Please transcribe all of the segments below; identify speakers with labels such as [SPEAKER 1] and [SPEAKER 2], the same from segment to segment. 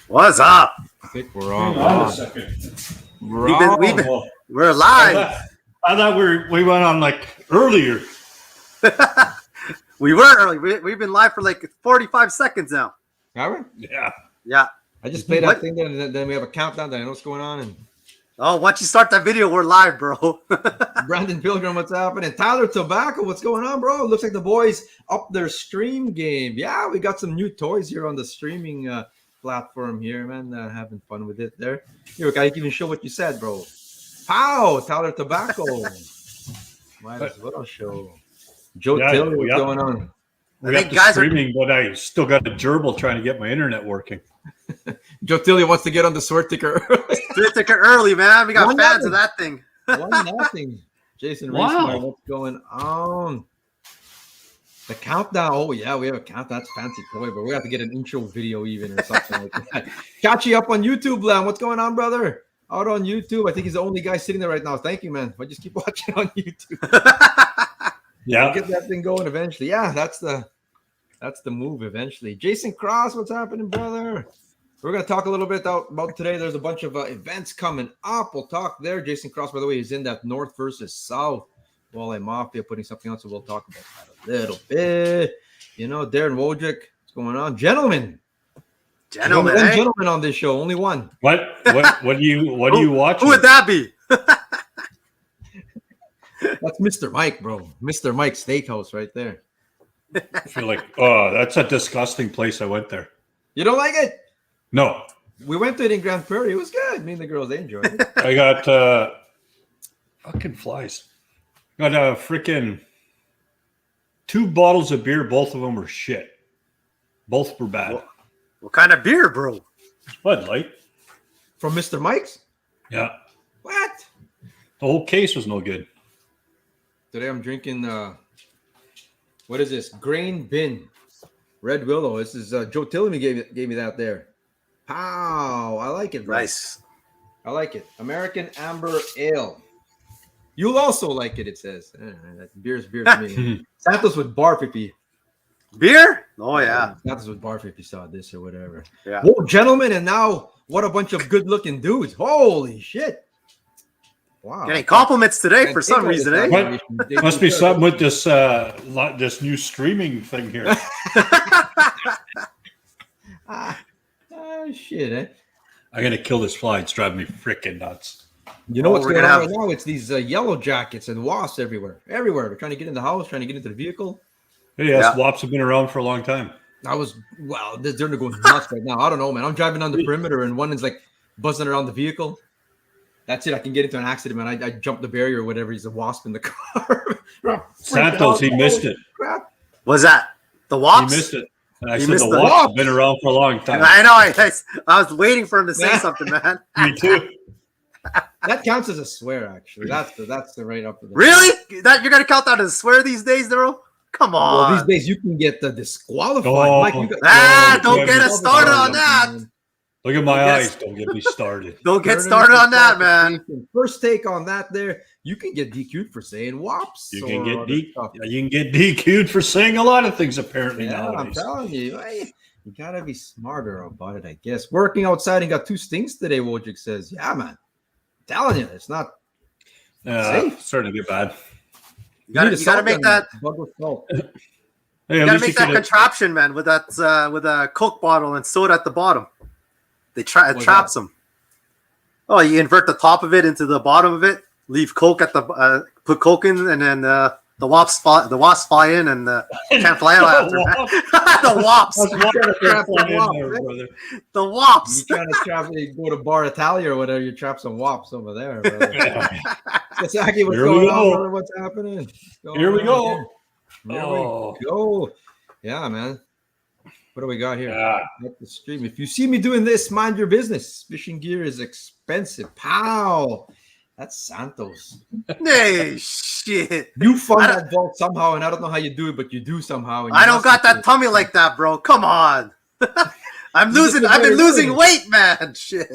[SPEAKER 1] What's up?
[SPEAKER 2] I think we're on.
[SPEAKER 3] Hang on a second.
[SPEAKER 1] We're live.
[SPEAKER 3] I thought we went on like earlier.
[SPEAKER 1] We were early. We've been live for like 45 seconds now.
[SPEAKER 2] Are
[SPEAKER 3] we?
[SPEAKER 1] Yeah.
[SPEAKER 2] I just played that thing, then we have a countdown. Then I know what's going on. And
[SPEAKER 1] once you start that video, we're live, bro.
[SPEAKER 2] Brandon Pilgrim, what's happening? Tyler Tobacco, what's going on, bro? Looks like the boys up their stream game. Yeah, we got some new toys here on the streaming platform here, man. Having fun with it there. Here, I can even show what you said, bro. Pow! Tyler Tobacco. Might as well show. Joe Tiller, what's going on?
[SPEAKER 3] We got the streaming, but I still got a gerbil trying to get my internet working.
[SPEAKER 2] Joe Tilly wants to get on the sword ticker.
[SPEAKER 1] Sword ticker early, man. We got fans of that thing.
[SPEAKER 2] 1-0. Jason Reesmeyer, what's going on? The countdown. Oh, yeah, we have a countdown. That's fancy toy, but we have to get an intro video even or something like that. Chachi up on YouTube, Lam. What's going on, brother? Out on YouTube. I think he's the only guy sitting there right now. Thank you, man. I just keep watching on YouTube.
[SPEAKER 3] Yeah.
[SPEAKER 2] We'll get that thing going eventually. Yeah, that's the move eventually. Jason Cross, what's happening, brother? We're going to talk a little bit about today. There's a bunch of events coming up. We'll talk there. Jason Cross, by the way, is in that North versus South Walleye Mafia putting something on, so we'll talk about that a little bit. You know, Darren Wojcik, what's going on? Gentlemen,
[SPEAKER 1] Gentlemen
[SPEAKER 2] on this show, only one.
[SPEAKER 3] What do you watch?
[SPEAKER 1] Who would that be?
[SPEAKER 2] That's Mr. Mike, bro. Mr. Mike Steakhouse right there.
[SPEAKER 3] I feel like, oh, that's a disgusting place. I went there.
[SPEAKER 2] You don't like it?
[SPEAKER 3] No.
[SPEAKER 2] We went to it in Grand Prairie. It was good. Me and the girls, they enjoyed it.
[SPEAKER 3] I got fucking flies. Got a freaking 2 bottles of beer. Both of them were shit. Both were bad.
[SPEAKER 1] What kind of beer, bro?
[SPEAKER 3] Bud Light.
[SPEAKER 2] From Mr. Mike's?
[SPEAKER 3] Yeah.
[SPEAKER 2] What?
[SPEAKER 3] The whole case was no good.
[SPEAKER 2] Today I'm drinking, what is this? Grain Bin. Red Willow. This is Joe Tillamy gave me that there. Pow. I like it, bro.
[SPEAKER 1] Nice.
[SPEAKER 2] I like it. American Amber Ale. You'll also like it, it says. Beer's beer for me. Santos would barf if he.
[SPEAKER 1] Beer? Oh, yeah.
[SPEAKER 2] Santos would barf if he saw this or whatever.
[SPEAKER 1] Yeah.
[SPEAKER 2] Whoa, gentlemen, and now what a bunch of good-looking dudes. Holy shit. Wow.
[SPEAKER 1] Getting compliments today for some reason, eh?
[SPEAKER 3] What? Must be something with this new streaming thing here.
[SPEAKER 2] Shit, eh?
[SPEAKER 3] I'm going to kill this fly. It's driving me freaking nuts.
[SPEAKER 2] You know what's going on right now? It's these yellow jackets and wasps everywhere. Everywhere. They're trying to get in the house, trying to get into the vehicle.
[SPEAKER 3] Yes, wasps have been around for a long time.
[SPEAKER 2] They're going nuts right now. I don't know, man. I'm driving on the perimeter and one is like buzzing around the vehicle. That's it. I can get into an accident, man. I jumped the barrier or whatever. He's a wasp in the car.
[SPEAKER 3] Santos, he missed it.
[SPEAKER 2] Crap.
[SPEAKER 1] Was that the wasps?
[SPEAKER 3] He missed it. And I said the wasps have been around for a long time.
[SPEAKER 1] I know. I was waiting for him to say something, man.
[SPEAKER 3] Me too.
[SPEAKER 2] That counts as a swear, actually. That's the right up.
[SPEAKER 1] Really? That you're gonna count that as a swear these days, bro? Come on.
[SPEAKER 2] Well, these days you can get disqualified.
[SPEAKER 3] Oh.
[SPEAKER 2] Mike,
[SPEAKER 1] don't get us started on that.
[SPEAKER 3] Man. Look at my eyes. Don't get me started.
[SPEAKER 1] Don't get started on that, man.
[SPEAKER 2] First take on that there. You can get DQ'd for saying wops.
[SPEAKER 3] You can get DQ'd for saying a lot of things, apparently, nowadays.
[SPEAKER 2] I'm telling you. You got to be smarter about it, I guess. Working outside and got 2 stings today, Wojcik says. Yeah, man. I'm telling you, it's not safe.
[SPEAKER 3] It's starting to get bad.
[SPEAKER 1] You gotta make that.
[SPEAKER 3] Hey,
[SPEAKER 1] you gotta make that contraption, man, with a Coke bottle and soda at the bottom. It traps them. Oh, you invert the top of it into the bottom of it. Leave Coke at the put Coke in, and then the wasps fly in and can't fly out after. The wasps. The wasps.
[SPEAKER 2] You trying to trap? You go to Bar Italia or whatever. You trap some wasps over there. That's exactly what's going on, brother. What's happening?
[SPEAKER 3] Here we go.
[SPEAKER 2] Here we go. Yeah, man. What do we got here? Let the stream. If you see me doing this, mind your business. Fishing gear is expensive. Pow. That's Santos.
[SPEAKER 1] Hey, shit.
[SPEAKER 2] You fund that vault somehow, and I don't know how you do it, but you do somehow.
[SPEAKER 1] I don't got that tummy like that, bro. Come on. I've been losing weight, man. Shit.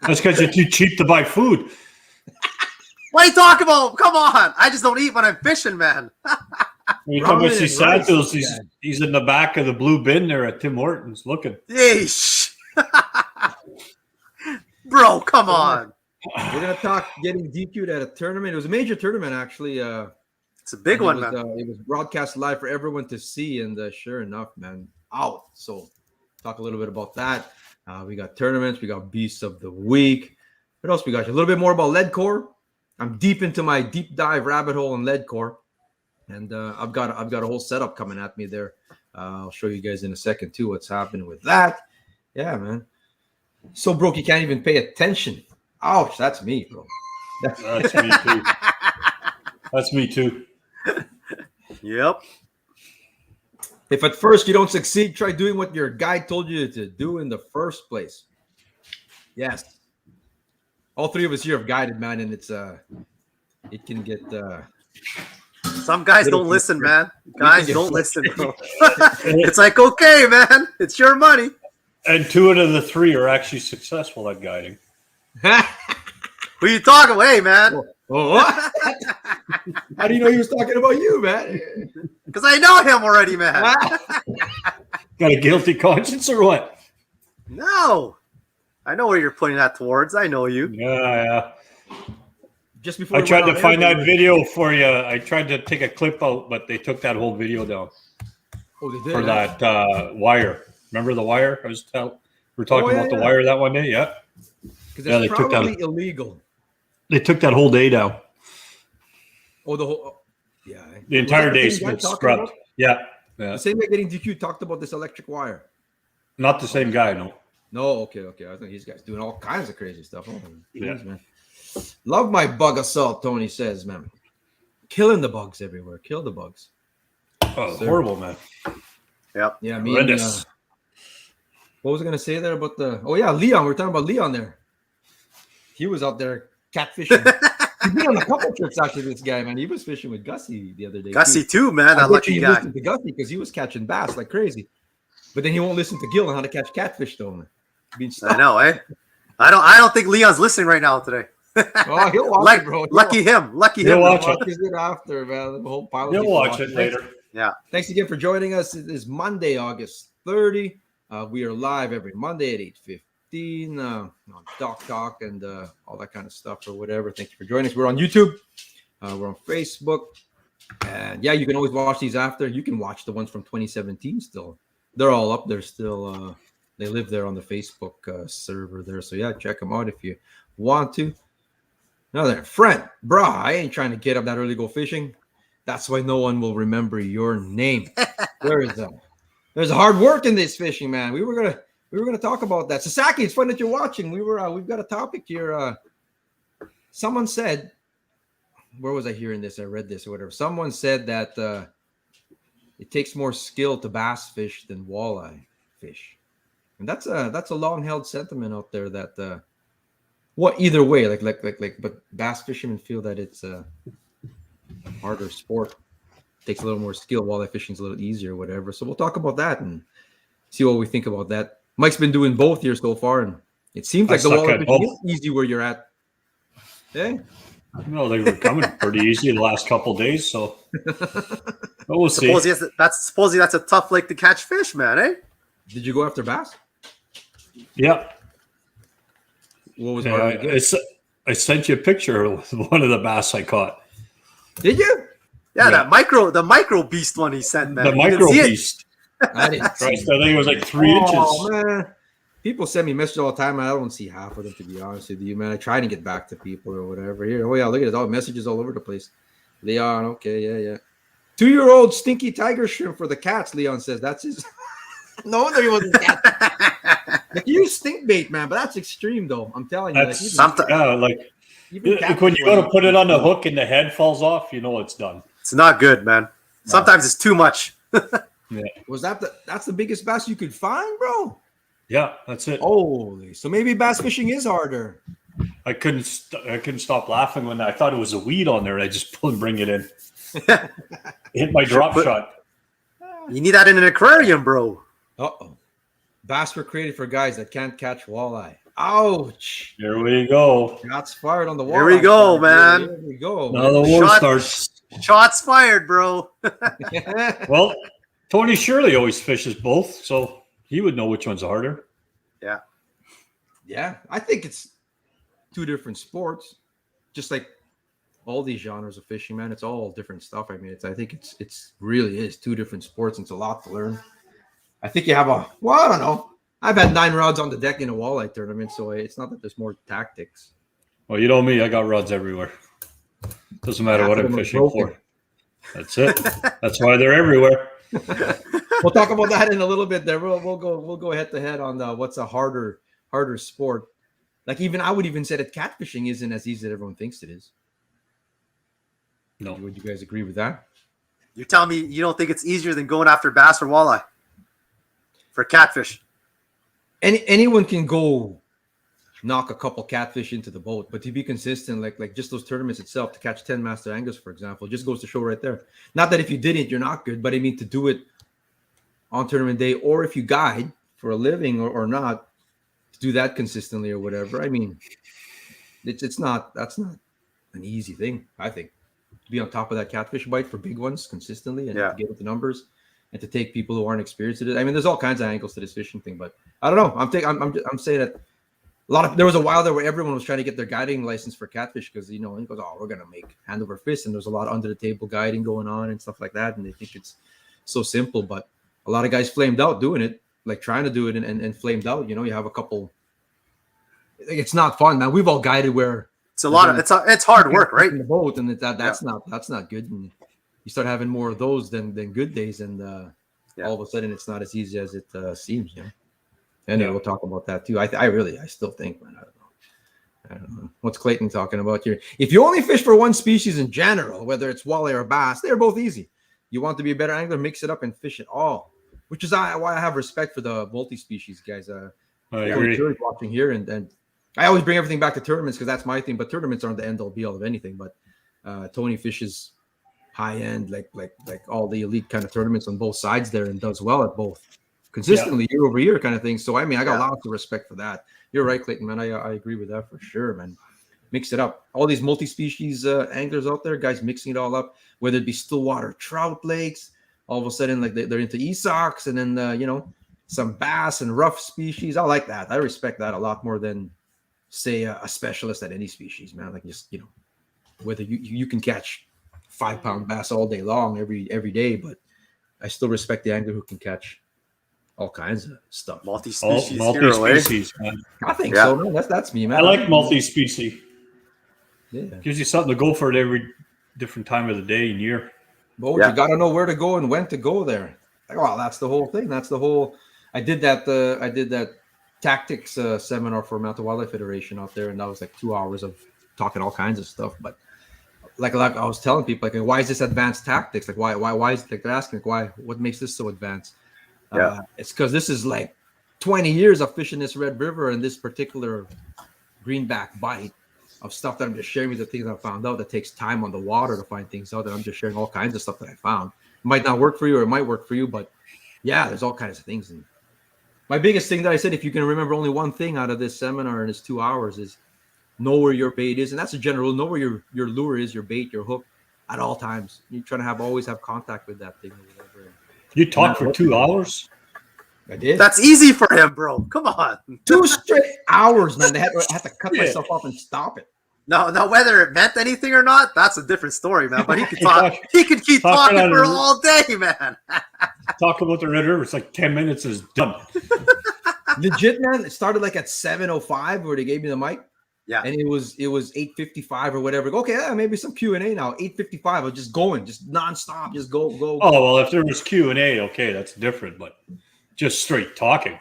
[SPEAKER 3] That's because you're too cheap to buy food.
[SPEAKER 1] What are you talking about? Come on. I just don't eat when I'm fishing, man.
[SPEAKER 3] When you come to see Santos, he's in the back of the blue bin there at Tim Hortons looking.
[SPEAKER 1] Yeesh. bro. Come on.
[SPEAKER 2] We're gonna talk getting DQ'd at a tournament. It was a major tournament, actually.
[SPEAKER 1] It's a big one, man.
[SPEAKER 2] It was broadcast live for everyone to see, and sure enough, man, out. So, talk a little bit about that. We got tournaments. We got Beasts of the Week. What else we got? A little bit more about lead core. I'm deep into my deep dive rabbit hole in lead core, and I've got a whole setup coming at me there. I'll show you guys in a second too what's happening with that. Yeah, man. So broke you can't even pay attention. Ouch, that's me, bro.
[SPEAKER 3] That's me too. That's me too.
[SPEAKER 1] Yep.
[SPEAKER 2] If at first you don't succeed, try doing what your guide told you to do in the first place. Yes. All three of us here have guided, man, and it's it can get
[SPEAKER 1] some guys don't listen, man. Guys don't listen, bro. It's like, okay, man, it's your money.
[SPEAKER 3] And 2 out of the 3 are actually successful at guiding.
[SPEAKER 1] Who you talking? Hey, man.
[SPEAKER 2] What? How do you know he was talking about you, man?
[SPEAKER 1] Because I know him already, man.
[SPEAKER 3] Got a guilty conscience or what?
[SPEAKER 1] No. I know where you're putting that towards. I know you.
[SPEAKER 3] Yeah.
[SPEAKER 2] Just before
[SPEAKER 3] I tried to find that video for you. I tried to take a clip out, but they took that whole video down.
[SPEAKER 2] Oh, they did?
[SPEAKER 3] For that wire. Remember the wire? We're talking about the wire that one day. Yeah.
[SPEAKER 2] Because it's probably illegal.
[SPEAKER 3] They took that whole day down.
[SPEAKER 2] Oh, the whole. Yeah.
[SPEAKER 3] The entire day was scrubbed. Yeah.
[SPEAKER 2] The same guy getting DQ talked about this electric wire.
[SPEAKER 3] Not the same guy, no.
[SPEAKER 2] No, okay. I think these guys doing all kinds of crazy stuff. Oh, geez, man. Love my bug assault, Tony says, man. Killing the bugs everywhere. Kill the bugs.
[SPEAKER 3] Oh, horrible, man.
[SPEAKER 1] Yep.
[SPEAKER 2] Yeah, I mean, what was I going to say there about the... Oh, yeah, Leon. We were talking about Leon there. He was out there catfishing. He's been on a couple trips, actually, this guy, man. He was fishing with Gussie the other day.
[SPEAKER 1] Gussie, too, man. That lucky guy.
[SPEAKER 2] He listened to Gussie because he was catching bass like crazy. But then he won't listen to Gil on how to catch catfish, though, man.
[SPEAKER 1] I know, eh? I don't think Leon's listening right now today.
[SPEAKER 2] Oh, he'll watch it, bro.
[SPEAKER 1] Lucky him.
[SPEAKER 3] He'll watch it.
[SPEAKER 2] It after, man. The whole pile.
[SPEAKER 3] He'll watch it later.
[SPEAKER 1] Yeah.
[SPEAKER 2] Thanks again for joining us. It is Monday, August 30. We are live every Monday at 8:15 on Doc Talk and all that kind of stuff or whatever. Thank you for joining us. We're on YouTube. We're on Facebook. And yeah, you can always watch these after. You can watch the ones from 2017 still. They're all up there still. They live there on the Facebook server there. So yeah, check them out if you want to. Another friend, brah, I ain't trying to get up that early to go fishing. That's why no one will remember your name. There's hard work in this fishing, man. We were gonna talk about that. Sasaki, it's fun that you're watching. We've got a topic here. Someone said, where was I hearing this? I read this or whatever. Someone said that it takes more skill to bass fish than walleye fish, and that's a long held sentiment out there. That either way, but bass fishermen feel that it's a harder sport. Takes a little more skill. Walleye fishing's a little easier, whatever. So we'll talk about that and see what we think about that. Mike's been doing both here so far, and it seems like the walleye fishing is easy where you're at. Yeah.
[SPEAKER 3] No, they were coming pretty easy the last couple of days, so we'll see.
[SPEAKER 1] Supposedly that's a tough lake to catch fish, man, eh?
[SPEAKER 2] Did you go after bass?
[SPEAKER 3] Yeah.
[SPEAKER 2] What was hard to get?
[SPEAKER 3] I sent you a picture of one of the bass I caught.
[SPEAKER 2] Did you?
[SPEAKER 1] Yeah, the micro beast one he sent, man.
[SPEAKER 3] The micro beast.
[SPEAKER 2] I didn't see
[SPEAKER 3] I think it was like 3 inches.
[SPEAKER 2] Oh, man. People send me messages all the time. I don't see half of them, to be honest with you, man. I try to get back to people or whatever. Here, oh yeah, look at it. All messages all over the place. Leon, okay, yeah. 2-year-old stinky tiger shrimp for the cats. Leon says that's his. No wonder he wasn't cat. Like you stink bait, man, but that's extreme, though. I'm telling you.
[SPEAKER 3] That's like when you go to put it on the hook and the head falls off, you know it's done.
[SPEAKER 1] It's not good, man. Sometimes it's too much.
[SPEAKER 2] Yeah. Was that's the biggest bass you could find, bro?
[SPEAKER 3] Yeah, that's it.
[SPEAKER 2] Holy, so maybe bass fishing is harder.
[SPEAKER 3] I couldn't stop laughing when I thought it was a weed on there. I just pull and bring it in. Hit my drop shot.
[SPEAKER 1] You need that in an aquarium, bro.
[SPEAKER 2] Uh-oh. Bass were created for guys that can't catch walleye. Ouch.
[SPEAKER 3] Here we go.
[SPEAKER 2] Shots fired on the walleye.
[SPEAKER 1] Here we go, man.
[SPEAKER 2] Here we go.
[SPEAKER 3] Now the war starts.
[SPEAKER 1] Shots fired, bro.
[SPEAKER 3] Well, Tony Shirley always fishes both, so he would know which one's harder.
[SPEAKER 1] Yeah.
[SPEAKER 2] Yeah, I think it's two different sports, just like all these genres of fishing, man. It's all different stuff. I mean, I think it's really is two different sports. And it's a lot to learn. I think you have I don't know. I've had 9 rods on the deck in a walleye tournament, so it's not that there's more tactics.
[SPEAKER 3] Well, you know me, I got rods everywhere. Doesn't matter what I'm fishing for. That's it. That's why they're everywhere.
[SPEAKER 2] We'll talk about that in a little bit. There, we'll go head to head on what's a harder sport. Like I would even say that catfishing isn't as easy as everyone thinks it is.
[SPEAKER 3] No.
[SPEAKER 2] Would you guys agree with that?
[SPEAKER 1] You're telling me you don't think it's easier than going after bass or walleye for catfish?
[SPEAKER 2] Anyone can go knock a couple catfish into the boat, but to be consistent, like just those tournaments itself, to catch 10 master anglers, for example, just goes to show right there. Not that if you didn't, you're not good, but I mean to do it on tournament day, or if you guide for a living or not, to do that consistently or whatever. I mean, that's not an easy thing, I think. To be on top of that catfish bite for big ones consistently and to get with the numbers and to take people who aren't experienced at it. I mean, there's all kinds of angles to this fishing thing, but I don't know. I'm saying that there was a while there where everyone was trying to get their guiding license for catfish because, he goes, oh, we're going to make hand over fist. And there's a lot of under the table guiding going on and stuff like that. And they think it's so simple, but a lot of guys flamed out doing it, like trying to do it and flamed out. You have a couple, it's not fun, man. We've all guided where
[SPEAKER 1] it's a lot of, it's hard work, right?
[SPEAKER 2] In the boat. And that's not good. And you start having more of those than good days. And all of a sudden it's not as easy as it seems, Anyway, we'll talk about that too. I still think, man, I don't know. What's Clayton talking about here? If you only fish for one species in general, whether it's walleye or bass, they're both easy. You want to be a better angler, mix it up and fish it all, which is why I have respect for the multi-species guys.
[SPEAKER 3] I agree.
[SPEAKER 2] Watching here, and I always bring everything back to tournaments because that's my thing, but tournaments aren't the end-all be-all of anything. But Tony fishes high-end, like all the elite kind of tournaments on both sides there and does well at both. Consistently year over year kind of thing. So, I mean, I got lots of respect for that. You're right, Clayton, man. I agree with that for sure, man. Mix it up. All these multi-species anglers out there, guys mixing it all up, whether it be stillwater trout lakes, all of a sudden, like they're into esox and then, some bass and rough species. I like that. I respect that a lot more than, say, a specialist at any species, man. Like just, whether you can catch 5-pound bass all day long every day, but I still respect the angler who can catch all kinds of stuff.
[SPEAKER 1] Multi-species,
[SPEAKER 3] man.
[SPEAKER 2] I think so, man. That's me, man.
[SPEAKER 3] I like multi-species.
[SPEAKER 2] Yeah,
[SPEAKER 3] gives you something to go for at every different time of the day and year.
[SPEAKER 2] But you got to know where to go and when to go there. Well, that's the whole thing. That's the whole. I did that tactics seminar for Mountain Wildlife Federation out there, and that was like 2 hours of talking all kinds of stuff. But like I was telling people, like, why is this advanced tactics? Like, why is it, like, they're asking, like, what makes this so advanced? It's because this is like 20 years of fishing this Red River and this particular greenback bite of stuff that I'm just sharing with the things I found out. That takes time on the water to find things out. And I'm just sharing all kinds of stuff that I found. It might not work for you, or it might work for you, but there's all kinds of things. And my biggest thing that I said, if you can remember only one thing out of this seminar in this 2 hours, is know where your bait is. And that's a general, know where your lure is, your bait, your hook at all times. You're trying to always have contact with that thing or whatever.
[SPEAKER 3] You talked for 2 hours?
[SPEAKER 2] I did.
[SPEAKER 1] That's easy for him, bro. Come on.
[SPEAKER 2] 2 straight hours, man. I had to cut myself off and stop it.
[SPEAKER 1] No, whether it meant anything or not, that's a different story, man. But he could talk. He could keep talking for all day, man.
[SPEAKER 3] Talk about the Red River. It's like 10 minutes is done.
[SPEAKER 2] Legit, man. It started like at 7:05 where they gave me the mic.
[SPEAKER 1] Yeah.
[SPEAKER 2] And it was 8:55 or whatever. Okay, maybe some Q&A now. 8:55. I was just going, just nonstop. Just go.
[SPEAKER 3] Oh, well, if there was Q&A, okay, that's different. But just straight talking.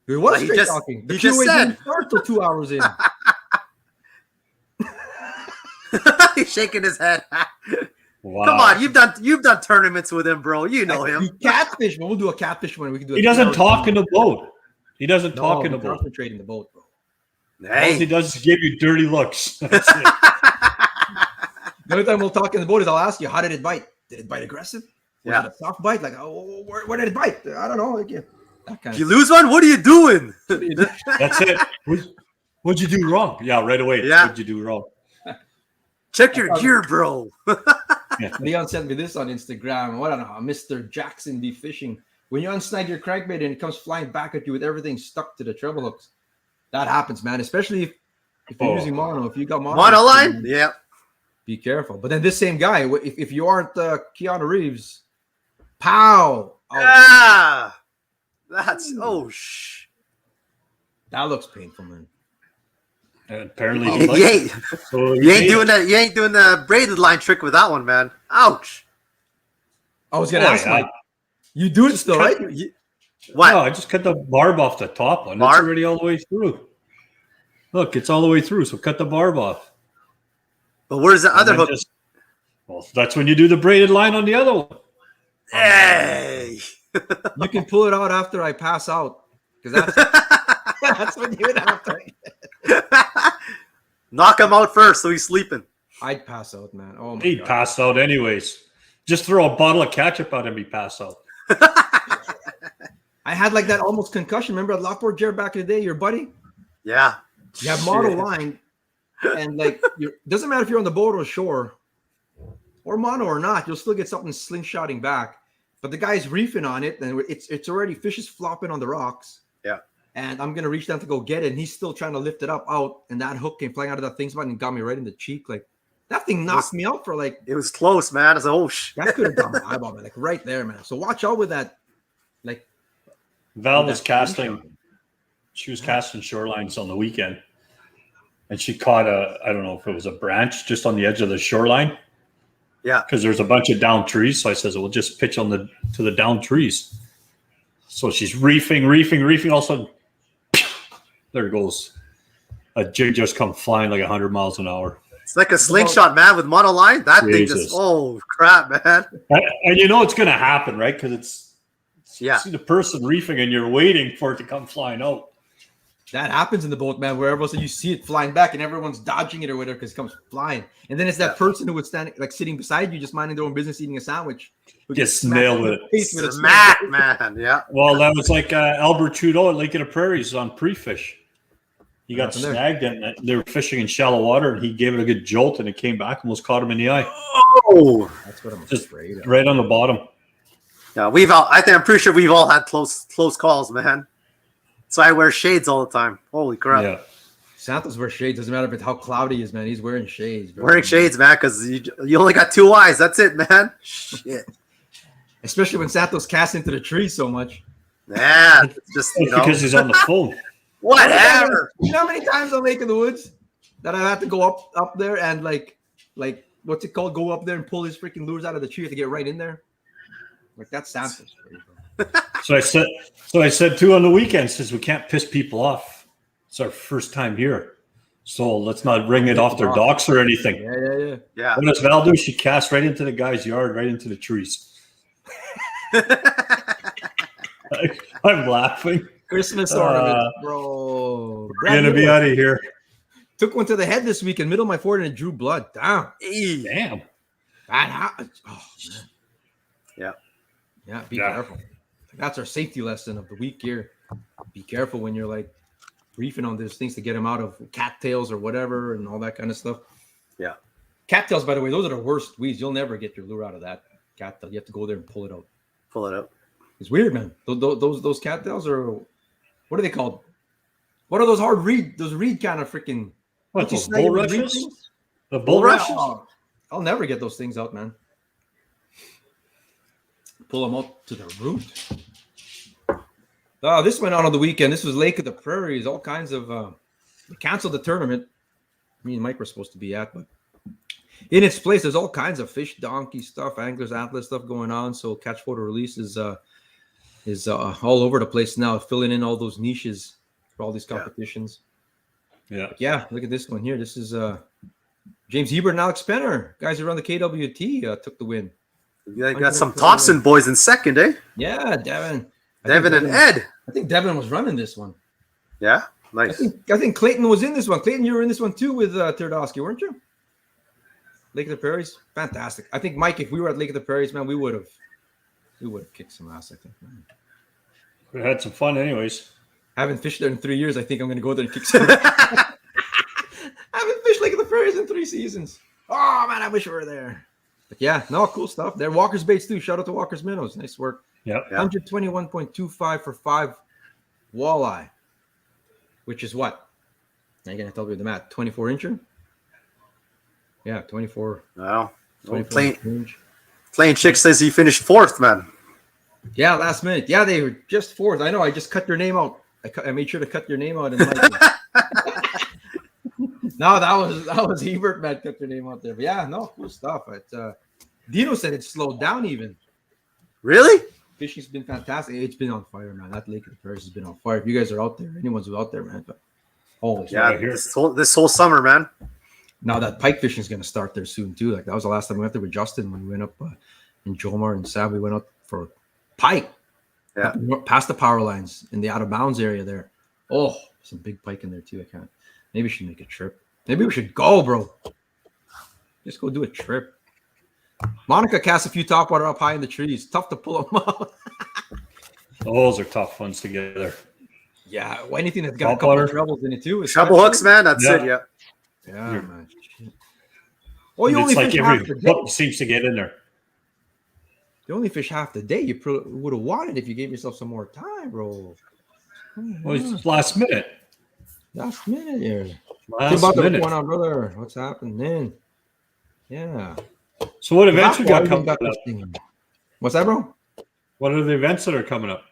[SPEAKER 2] It was straight talking. The Q&A didn't start till 2 hours in.
[SPEAKER 1] He's shaking his head.
[SPEAKER 3] Wow.
[SPEAKER 1] Come on, you've done tournaments with him, bro. You know him.
[SPEAKER 2] Catfish. We'll do a catfish one. We can do.
[SPEAKER 3] He doesn't talk in the boat. He doesn't talk in the boat.
[SPEAKER 2] Concentrate in the boat, bro.
[SPEAKER 1] Hey.
[SPEAKER 3] All he does is give you dirty looks. That's it.
[SPEAKER 2] The only time we'll talk in the boat is I'll ask you, how did it bite? Did it bite aggressive? Was it a soft bite? Like, where did it bite? I don't know. Like, that kind
[SPEAKER 1] of. You lose one? What are you doing?
[SPEAKER 3] That's it. What'd you do wrong? Yeah, right away.
[SPEAKER 1] Yeah.
[SPEAKER 3] What'd you do wrong?
[SPEAKER 1] Check your gear, bro.
[SPEAKER 2] Leon sent me this on Instagram. What I don't know, Mr. Jackson be fishing. When you unsnag your crankbait and it comes flying back at you with everything stuck to the treble hooks, that happens, man. Especially if If you're using mono, if you got
[SPEAKER 1] Mono line, yeah.
[SPEAKER 2] Be careful. But then this same guy, if you aren't Keanu Reeves, pow!
[SPEAKER 1] Ah, that's
[SPEAKER 2] that looks painful, man.
[SPEAKER 3] Apparently,
[SPEAKER 1] you ain't doing that. You ain't doing the braided line trick with that one, man. Ouch!
[SPEAKER 2] I was gonna ask, Mike. You do it still, right?
[SPEAKER 1] What?
[SPEAKER 3] No, I just cut the barb off the top one. It's already all the way through. Look, it's all the way through. So cut the barb off.
[SPEAKER 1] But where's the other hook?
[SPEAKER 3] Well, that's when you do the braided line on the other one.
[SPEAKER 1] Hey!
[SPEAKER 2] You can pull it out after I pass out, because that's what you do it after.
[SPEAKER 1] Knock him out first, so he's sleeping.
[SPEAKER 2] I'd pass out, man. Oh my
[SPEAKER 3] He'd
[SPEAKER 2] God.
[SPEAKER 3] pass out anyways. Just throw a bottle of ketchup at him, he'd pass out.
[SPEAKER 2] I had like that almost concussion. Remember at Lockport, Jared, back in the day, your buddy?
[SPEAKER 1] Yeah.
[SPEAKER 2] You have mono line, and like, doesn't matter if you're on the boat or shore, or mono or not, you'll still get something slingshotting back. But the guy's reefing on it, and it's already fishes flopping on the rocks.
[SPEAKER 1] Yeah.
[SPEAKER 2] And I'm gonna reach down to go get it, and he's still trying to lift it up out, and that hook came flying out of that thing spot and got me right in the cheek. Like that thing knocked me out for like.
[SPEAKER 1] It was close, man. It's
[SPEAKER 2] that could have got my eyeball, man. Like right there, man. So watch out with that. Like
[SPEAKER 3] Val was casting. She was casting shorelines on the weekend, and she caught I don't know if it was a branch just on the edge of the shoreline.
[SPEAKER 1] Yeah,
[SPEAKER 3] because there's a bunch of down trees. So I says, "We'll just pitch to the down trees." So she's reefing. All of a sudden, there goes a jig just come flying like 100 miles an hour.
[SPEAKER 1] It's like a slingshot, man, with monoline. That thing just crap, man.
[SPEAKER 3] And you know it's going to happen, right? Because
[SPEAKER 1] you
[SPEAKER 3] see the person reefing and you're waiting for it to come flying out.
[SPEAKER 2] That happens in the boat, man, where everyone you see it flying back and everyone's dodging it or whatever because it comes flying. And then it's that person who was standing, like sitting beside you, just minding their own business, eating a sandwich.
[SPEAKER 3] Just nailed with
[SPEAKER 1] it. Smack, man. Yeah.
[SPEAKER 3] Well, that was like Albert Trudeau at Lake of the Prairies on pre-fish. He got snagged and they were fishing in shallow water and he gave it a good jolt and it came back and almost caught him in the eye.
[SPEAKER 1] Oh,
[SPEAKER 2] that's what I'm
[SPEAKER 3] just
[SPEAKER 2] afraid of.
[SPEAKER 3] Right on the bottom.
[SPEAKER 1] Yeah, I'm pretty sure we've all had close calls, man. So I wear shades all the time. Holy crap.
[SPEAKER 2] Yeah. Santos wears shades. Doesn't matter how cloudy he is, man. He's wearing shades. Bro.
[SPEAKER 1] Wearing shades, man, because you only got two eyes. That's it, man. Shit.
[SPEAKER 2] Especially when Santos casts into the tree so much.
[SPEAKER 1] Yeah, it's just
[SPEAKER 3] because he's on the phone.
[SPEAKER 1] Whatever.
[SPEAKER 2] You know how many times on Lake of the Woods that I had to go up there and like what's it called? Go up there and pull his freaking lures out of the tree to get right in there. Like that's Santos.
[SPEAKER 3] So I said too on the weekend, says we can't piss people off. It's our first time here. So let's not ring it off their docks or anything.
[SPEAKER 2] Yeah.
[SPEAKER 3] What does Val do? She casts right into the guy's yard, right into the trees. I'm laughing.
[SPEAKER 2] Christmas ornament, bro.
[SPEAKER 3] We're gonna be out of here.
[SPEAKER 2] Took one to the head this week in middle of my fort and it drew blood. Damn. That happened. Oh, man. Yeah, be careful. That's our safety lesson of the week here. Be careful when you're like reefing on those things to get them out of cattails or whatever and all that kind of stuff.
[SPEAKER 1] Yeah.
[SPEAKER 2] Cattails, by the way, those are the worst weeds. You'll never get your lure out of that cattail. You have to go there and pull it out. It's weird, man. Those cattails are, what are they called? What are those hard reed? Those reed kind of freaking.
[SPEAKER 3] What, those bulrushes? The bulrushes?
[SPEAKER 2] Oh, I'll never get those things out, man. Pull them out to the root. This went on the weekend. This was Lake of the Prairies. All kinds of. They canceled the tournament. Me and Mike were supposed to be at, but in its place, there's all kinds of fish donkey stuff, Anglers Atlas stuff going on. So Catch Photo Release is all over the place now, filling in all those niches for all these competitions. Yeah. Look at this one here. This is James Hebert and Alex Penner, guys who run the KWT, took the win.
[SPEAKER 1] You got some Thompson boys in second, eh?
[SPEAKER 2] Yeah, Devin
[SPEAKER 1] and Ed.
[SPEAKER 2] I think Devin was running this one.
[SPEAKER 1] Yeah, nice.
[SPEAKER 2] I think Clayton was in this one. Clayton, you were in this one too with Turdowski, weren't you? Lake of the Prairies, fantastic. I think Mike, if we were at Lake of the Prairies, man, we would have kicked some ass. I think. Man.
[SPEAKER 3] We had some fun, anyways.
[SPEAKER 2] I haven't fished there in 3 years. I think I'm going to go there and kick some. I haven't fished Lake of the Prairies in 3 seasons. Oh man, I wish we were there. But yeah, no, cool stuff. There, Walker's Baits too. Shout out to Walker's Minnows. Nice work.
[SPEAKER 3] Yeah.
[SPEAKER 2] 121.25 for 5 walleye, which is what? Again, I told you the math. 24 incher. Yeah, 24.
[SPEAKER 1] Well,
[SPEAKER 2] 24 inch.
[SPEAKER 1] Plain Chick says he finished 4th, man.
[SPEAKER 2] Yeah, last minute. Yeah, they were just 4th. I know. I just cut your name out. I made sure to cut your name out. In no, that was Hebert, man. Cut your name out there. But yeah, no, cool stuff. Dino said it slowed down even.
[SPEAKER 1] Really?
[SPEAKER 2] Fishing's been fantastic. It's been on fire, man. That Lake of the Prairies has been on fire. If you guys are out there, anyone's out there, man. But holy
[SPEAKER 1] yeah, this whole summer, man.
[SPEAKER 2] Now that pike fishing is going to start there soon too. Like that was the last time we went there with Justin when we went up in Jomar and Sam. We went up for pike.
[SPEAKER 1] Yeah,
[SPEAKER 2] past the power lines in the out of bounds area there. Oh, some big pike in there too. I can't. Maybe we should make a trip. Maybe we should go, bro. Just go do a trip. Monica casts a few topwater up high in the trees. Tough to pull them up.
[SPEAKER 3] Those are tough ones to get there.
[SPEAKER 2] Yeah, well, anything that's got a couple of trebles in it too. Is
[SPEAKER 1] treble hooks, man. That's it. Yeah.
[SPEAKER 2] Yeah, man. Oh, you
[SPEAKER 3] it's
[SPEAKER 2] only
[SPEAKER 3] like
[SPEAKER 2] fish
[SPEAKER 3] every
[SPEAKER 2] half the day.
[SPEAKER 3] hook seems to get in there.
[SPEAKER 2] You only fish half the day. You would have wanted if you gave yourself some more time, bro.
[SPEAKER 3] Well, it's last minute.
[SPEAKER 2] Last minute here.
[SPEAKER 3] Last
[SPEAKER 2] What's
[SPEAKER 3] minute.
[SPEAKER 2] going on, brother? What's happening then? Yeah.
[SPEAKER 3] So what events we got coming up?
[SPEAKER 2] What's that, bro?
[SPEAKER 3] What are the events that are coming up?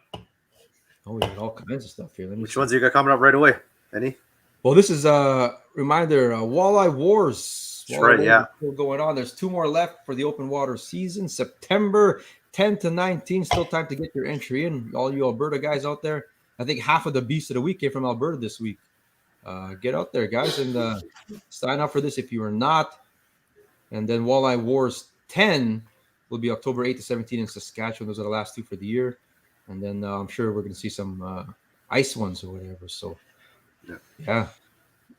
[SPEAKER 2] Oh, we got all kinds of stuff here.
[SPEAKER 1] Which ones you got coming up right away? Any?
[SPEAKER 2] Well, this is a reminder. Walleye Wars.
[SPEAKER 1] That's right, yeah.
[SPEAKER 2] Still going on. There's 2 more left for the open water season. September 10 to 19. Still time to get your entry in. All you Alberta guys out there. I think half of the beast of the week came from Alberta this week. Get out there, guys, and sign up for this if you are not. And then Walleye Wars 10 will be October 8 to 17 in Saskatchewan. Those are the last 2 for the year. And then I'm sure we're going to see some ice ones or whatever. So, yeah.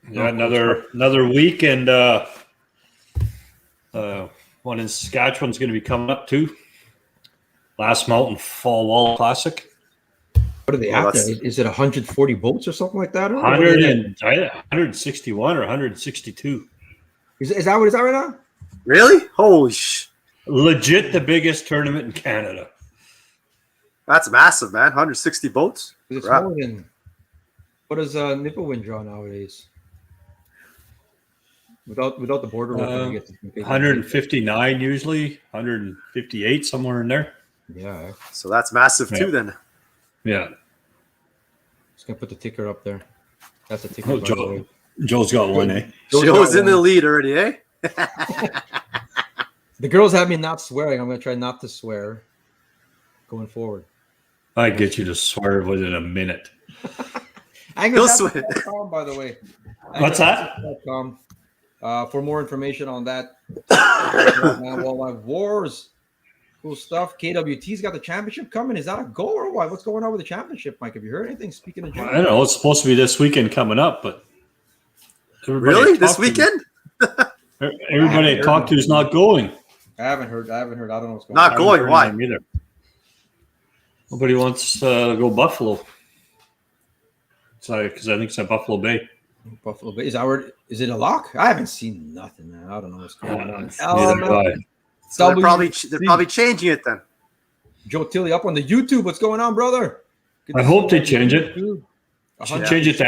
[SPEAKER 3] Another week, and one in Saskatchewan is going to be coming up too. Last Mountain Fall Wall Classic.
[SPEAKER 2] What do they have there? Is it 140 boats or something like that?
[SPEAKER 3] 161 or 162.
[SPEAKER 2] Is that what is that right now?
[SPEAKER 1] Really? Holy sh!
[SPEAKER 3] Legit the biggest tournament in Canada.
[SPEAKER 1] That's massive, man. 160 boats.
[SPEAKER 2] It's more than what does Nipawin draw nowadays? Without the border,
[SPEAKER 3] 159 usually, 158 somewhere in there.
[SPEAKER 2] Yeah.
[SPEAKER 1] So that's massive too, then.
[SPEAKER 3] Yeah.
[SPEAKER 2] Just gonna put the ticker up there. That's a ticker. Oh,
[SPEAKER 3] Joe's got one, eh?
[SPEAKER 1] Joe's in the lead already, eh?
[SPEAKER 2] The girls have me not swearing. I'm gonna try not to swear going forward.
[SPEAKER 3] I get you to swear within a minute.
[SPEAKER 1] He'll swear.
[SPEAKER 2] By the way.
[SPEAKER 3] What's that?
[SPEAKER 2] For more information on that, Walleye Wars, cool stuff. KWT's got the championship coming. Is that a goal or what? What's going on with the championship, Mike? Have you heard anything? Speaking of,
[SPEAKER 3] I don't know. It's supposed to be this weekend coming up, but
[SPEAKER 1] really, this weekend?
[SPEAKER 3] Everybody I talked to is not going.
[SPEAKER 2] I haven't heard. I don't know what's going
[SPEAKER 1] on.
[SPEAKER 2] Not
[SPEAKER 1] going. Why?
[SPEAKER 3] Either. Nobody wants to go Buffalo. Sorry, because I think it's at Buffalo Bay.
[SPEAKER 2] Buffalo Bay. Is it a lock? I haven't seen nothing, man. I don't know what's going on.
[SPEAKER 1] So they're probably changing it then.
[SPEAKER 2] Joe Tilley up on the YouTube. What's going on, brother?
[SPEAKER 3] I hope they change it. Change it to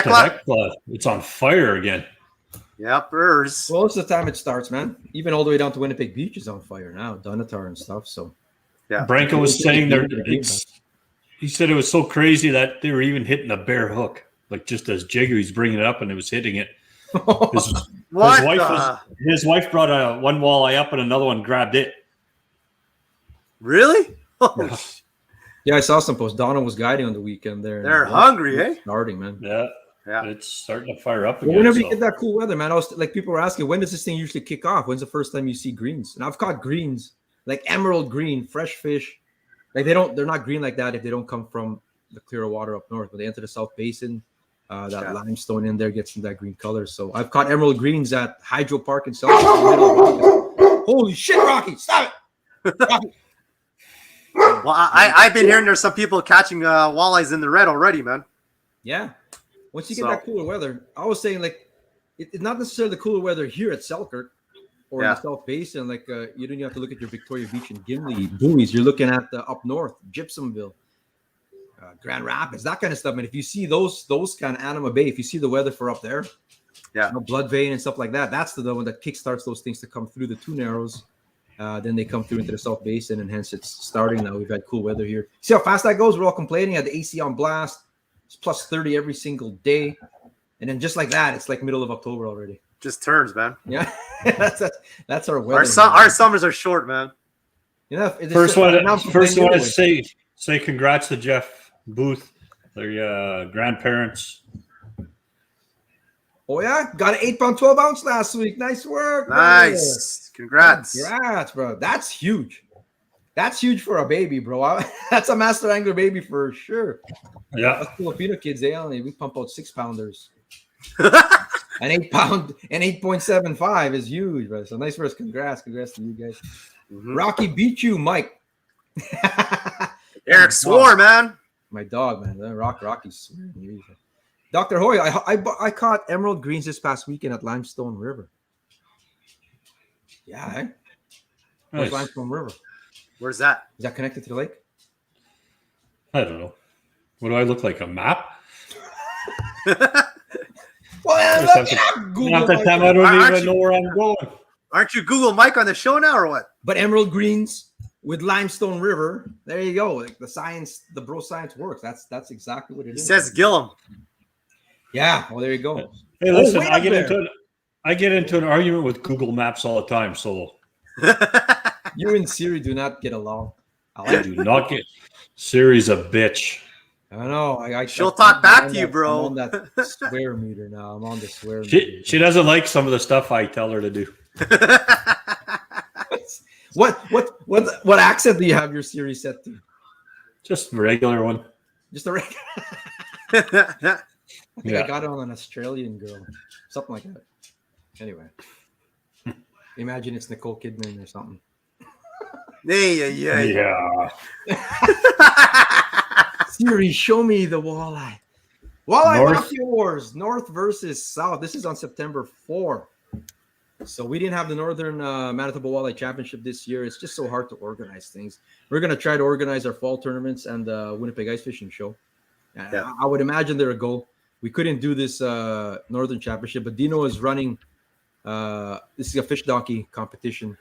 [SPEAKER 3] Heck Club. It's on fire again.
[SPEAKER 1] Yep, Urs.
[SPEAKER 2] Well, it's the time it starts, man. Even all the way down to Winnipeg Beach is on fire now. Donatar and stuff. So,
[SPEAKER 1] yeah.
[SPEAKER 3] Branko was saying he said it was so crazy that they were even hitting a bare hook, like just as Jigger, he's bringing it up and it was hitting it. His wife brought one walleye up and another one grabbed it.
[SPEAKER 1] Really?
[SPEAKER 2] Yeah, I saw some posts. Donna was guiding on the weekend there.
[SPEAKER 1] They're hungry, eh?
[SPEAKER 2] Starting, man.
[SPEAKER 3] Yeah. It's starting to fire up again.
[SPEAKER 2] Well, whenever you get that cool weather, man, people were asking, when does this thing usually kick off? When's the first time you see greens? And I've caught greens, like emerald green, fresh fish. Like they're not green like that if they don't come from the clearer water up north. But they enter the South Basin, limestone in there gets that green color. So I've caught emerald greens at Hydro Park in South. Holy shit, Rocky! Stop it! Rocky.
[SPEAKER 1] Well, I've been hearing there's some people catching walleyes in the red already, man.
[SPEAKER 2] Yeah. Once you get that cooler weather, I was saying it's not necessarily the cooler weather here at Selkirk or in the South Basin. Like you don't even have to look at your Victoria Beach and Gimli buoys. You're looking at up north, Gypsumville. Grand Rapids, that kind of stuff. And if you see those kind of Anima Bay, if you see the weather for up there, Blood Vein and stuff like that, that's the one that kickstarts those things to come through the two narrows. Then they come through into the South Basin, and hence it's starting now. We've had cool weather here. See how fast that goes? We're all complaining. I had the AC on blast. It's plus 30 every single day. And then just like that, it's like middle of October already.
[SPEAKER 1] Just turns, man.
[SPEAKER 2] Yeah, that's our weather.
[SPEAKER 1] Our summers are short, man.
[SPEAKER 3] First one to say congrats to Jeff Booth, their grandparents.
[SPEAKER 2] Oh yeah, got an 8-pound 12-ounce last week. Nice work.
[SPEAKER 1] Nice. Congrats,
[SPEAKER 2] bro. That's huge. That's huge for a baby, bro. That's a master angler baby for sure.
[SPEAKER 3] Yeah,
[SPEAKER 2] us Filipino kids, we pump out 6-pounders. An 8-pound and 8.75 is huge, bro. So nice for us. Congrats to you guys. Mm-hmm. Rocky beat you, Mike.
[SPEAKER 1] Eric swore, man.
[SPEAKER 2] My dog, man. Rocky's swearing. Dr. Hoy, I caught emerald greens this past weekend at Limestone River. Yeah, eh? Where's Limestone River?
[SPEAKER 1] Where's that?
[SPEAKER 2] Is that connected to the lake?
[SPEAKER 3] I don't know. What do I look like? A map?
[SPEAKER 2] Well,
[SPEAKER 3] I don't even know where I'm going.
[SPEAKER 1] Aren't you Google Mike on the show now or what?
[SPEAKER 2] But emerald greens with Limestone River, there you go. Like the bro science works. That's exactly what it is.
[SPEAKER 1] He says Gillum.
[SPEAKER 2] Yeah, well, there you go.
[SPEAKER 3] Hey, listen, I get into an argument with Google Maps all the time, so
[SPEAKER 2] you and Siri do not get along.
[SPEAKER 3] I do not get Siri's a bitch.
[SPEAKER 2] I know.
[SPEAKER 1] She'll talk back to you, bro.
[SPEAKER 2] I'm on that swear meter now. I'm on the swear meter.
[SPEAKER 3] She doesn't like some of the stuff I tell her to do.
[SPEAKER 2] What accent do you have your Siri set to?
[SPEAKER 3] Just a regular one.
[SPEAKER 2] Just a regular. I think I got it on an Australian girl, something like that. Anyway, imagine it's Nicole Kidman or something.
[SPEAKER 1] Yeah.
[SPEAKER 2] Siri, show me the walleye. Walleye Mafia Wars, North versus South. This is on September 4th. So we didn't have the Northern Manitoba Walleye Championship this year. It's just so hard to organize things. We're going to try to organize our fall tournaments and the Winnipeg Ice Fishing Show. I would imagine they're a goal. We couldn't do this Northern Championship, but Dino is running. This is a fish donkey competition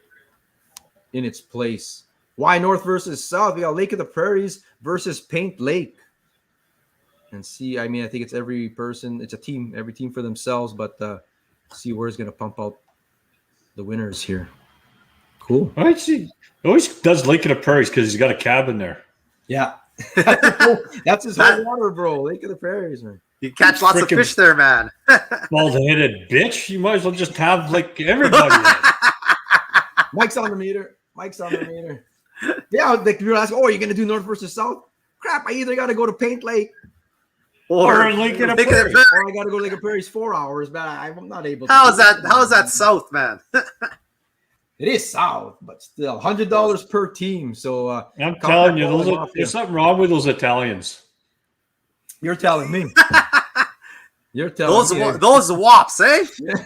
[SPEAKER 2] in its place. Why North versus South? We got Lake of the Prairies versus Paint Lake. And see, I think it's every person. It's a team, every team for themselves, but see where's going to pump out the winners here. Cool.
[SPEAKER 3] I see. He always does Lake of the Prairies because he's got a cabin there.
[SPEAKER 2] Yeah. That's his whole water, bro. Lake of the Prairies, man.
[SPEAKER 1] You catch lots of fish there, man.
[SPEAKER 3] Bald-headed bitch. You might as well just have like everybody.
[SPEAKER 2] Mike's on the meter. Yeah, like you're asking, you're gonna do North versus South? Crap! I either got to go to Paint Lake
[SPEAKER 3] or Lake of the Prairies,
[SPEAKER 2] or I got to go to Lake of the Prairies 4 hours. But I'm not able.
[SPEAKER 1] How is that South, man?
[SPEAKER 2] It is South, but still $100 per team. So
[SPEAKER 3] I'm telling you, there's something wrong with those Italians.
[SPEAKER 2] You're telling me. You're telling me.
[SPEAKER 1] Those wops, eh?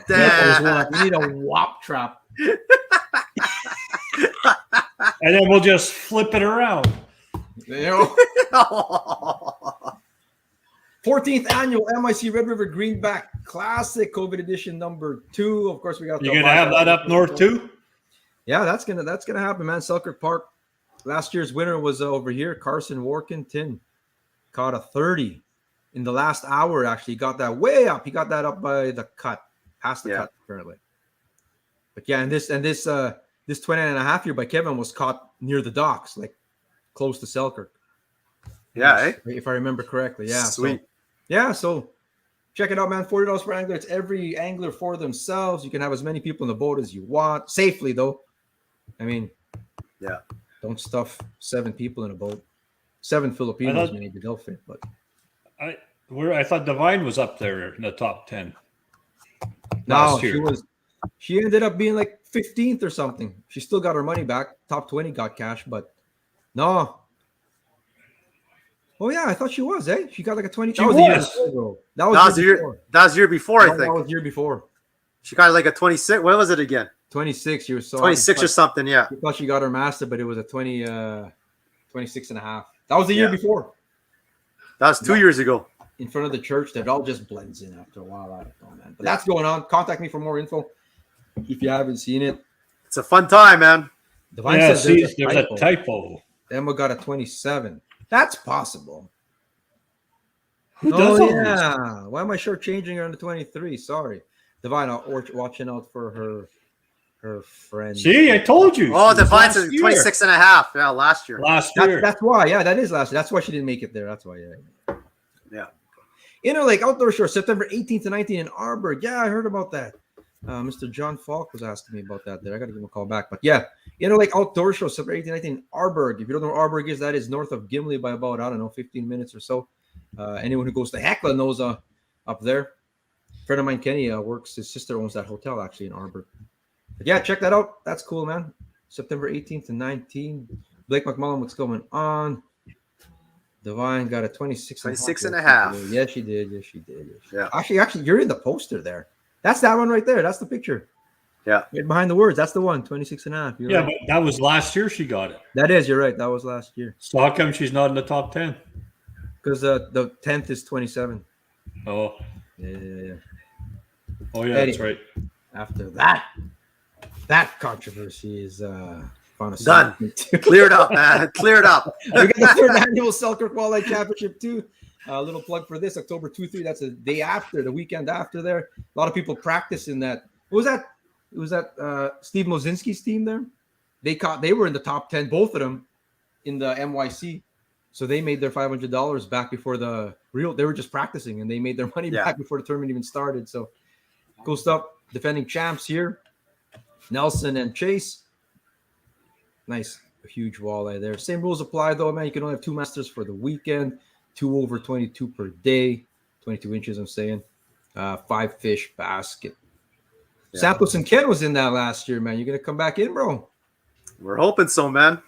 [SPEAKER 2] Yeah. We need a wop trap.
[SPEAKER 3] And then we'll just flip it around.
[SPEAKER 2] 14th annual MIC Red River Greenback Classic COVID edition number 2. Of course, we got.
[SPEAKER 3] You gonna have that up north too?
[SPEAKER 2] Yeah, that's gonna happen, man. Selkirk Park. Last year's winner was over here. Carson Workington caught a 30 in the last hour. Actually, got that way up. He got that up by the cut, past the cut apparently. But yeah, and this 20.5 year by Kevin was caught near the docks, like close to Selkirk.
[SPEAKER 1] Yeah,
[SPEAKER 2] if I remember correctly. Yeah,
[SPEAKER 1] sweet.
[SPEAKER 2] So check it out, man. $40 per angler. It's every angler for themselves. You can have as many people in the boat as you want, safely though. Don't stuff 7 people in a boat. 7 Filipinos, maybe they'll fit. But
[SPEAKER 3] I thought Divine was up there in the top 10.
[SPEAKER 2] No, she ended up being like 15th or something. She still got her money back. Top 20 got cash, but no. Oh yeah, I thought she was. She got like a 20.
[SPEAKER 3] That was the
[SPEAKER 1] year before. I think
[SPEAKER 2] that was the year before.
[SPEAKER 1] She got like a 26. What was it again?
[SPEAKER 2] 26. She was
[SPEAKER 1] 26 or something. Yeah.
[SPEAKER 2] I thought she got her master, but it was a 26 and a half. That was the year before.
[SPEAKER 1] That was 2 years ago.
[SPEAKER 2] In front of the church, that all just blends in after a while. I don't know, man. But that's going on. Contact me for more info if you haven't seen it.
[SPEAKER 1] It's a fun time, man.
[SPEAKER 2] Divine
[SPEAKER 3] Yeah,
[SPEAKER 2] says
[SPEAKER 3] see, there's a typo.
[SPEAKER 2] Emma got a 27. That's possible.
[SPEAKER 3] Who does all
[SPEAKER 2] yeah. Why am I shortchanging her on the 23? Sorry. Divine, watching out for her friend.
[SPEAKER 3] See, I told you.
[SPEAKER 1] Oh,
[SPEAKER 3] She was
[SPEAKER 1] Divine's
[SPEAKER 3] last
[SPEAKER 1] at
[SPEAKER 3] year.
[SPEAKER 1] 26 and a half. Yeah, last year.
[SPEAKER 3] Last year.
[SPEAKER 2] That's why. Yeah, that is last year. That's why she didn't make it there. That's why. Yeah.
[SPEAKER 1] Yeah.
[SPEAKER 2] Interlake Outdoor Show, September 18th to 19th in Arborg. Yeah, I heard about that. Mr. John Falk was asking me about that there. I got to give him a call back. But yeah, Interlake Outdoor Show, September 18th to 19th in Arborg. If you don't know where Arborg is, that is north of Gimli by about, 15 minutes or so. Anyone who goes to Hecla knows up there. A friend of mine, Kenny, works. His sister owns that hotel actually in Arborg. But yeah, check that out. That's cool, man. September 18th to 19th. Blake McMullen, what's going on? Divine got a 26
[SPEAKER 1] and a half.
[SPEAKER 2] Yes, she did.
[SPEAKER 1] Yeah.
[SPEAKER 2] Actually, you're in the poster there. That's that one right there. That's the picture.
[SPEAKER 1] Yeah.
[SPEAKER 2] Right behind the words. That's the one, 26 and a half. You're
[SPEAKER 3] Yeah,
[SPEAKER 2] right.
[SPEAKER 3] but that was last year she got it.
[SPEAKER 2] That is, you're right. That was last year.
[SPEAKER 3] So how come she's not in the top 10?
[SPEAKER 2] Because the 10th is 27.
[SPEAKER 3] Oh.
[SPEAKER 2] Yeah.
[SPEAKER 3] Oh, yeah,
[SPEAKER 2] Eddie.
[SPEAKER 3] that's right.
[SPEAKER 2] After that controversy is
[SPEAKER 1] Done. Cleared up, man. Cleared up.
[SPEAKER 2] We got the third annual Selkirk Walleye Championship too. A little plug for this, October 2-3. That's the day after, the weekend after there. A lot of people practice in that. What was that? It was that Steve Mozinski's team there. They were in the top 10, both of them, in the NYC. So they made their $500 back before they were just practicing, and they made their money back before the tournament even started. So cool stuff. Defending champs here, Nelson and Chase. Nice, a huge walleye there. Same rules apply though, man. You can only have 2 masters for the weekend, 2 over 22 per day, 22 inches. I'm saying, 5 fish basket. Yeah. Santos and Ken was in that last year, man. You gonna come back in, bro?
[SPEAKER 1] We're hoping so, man.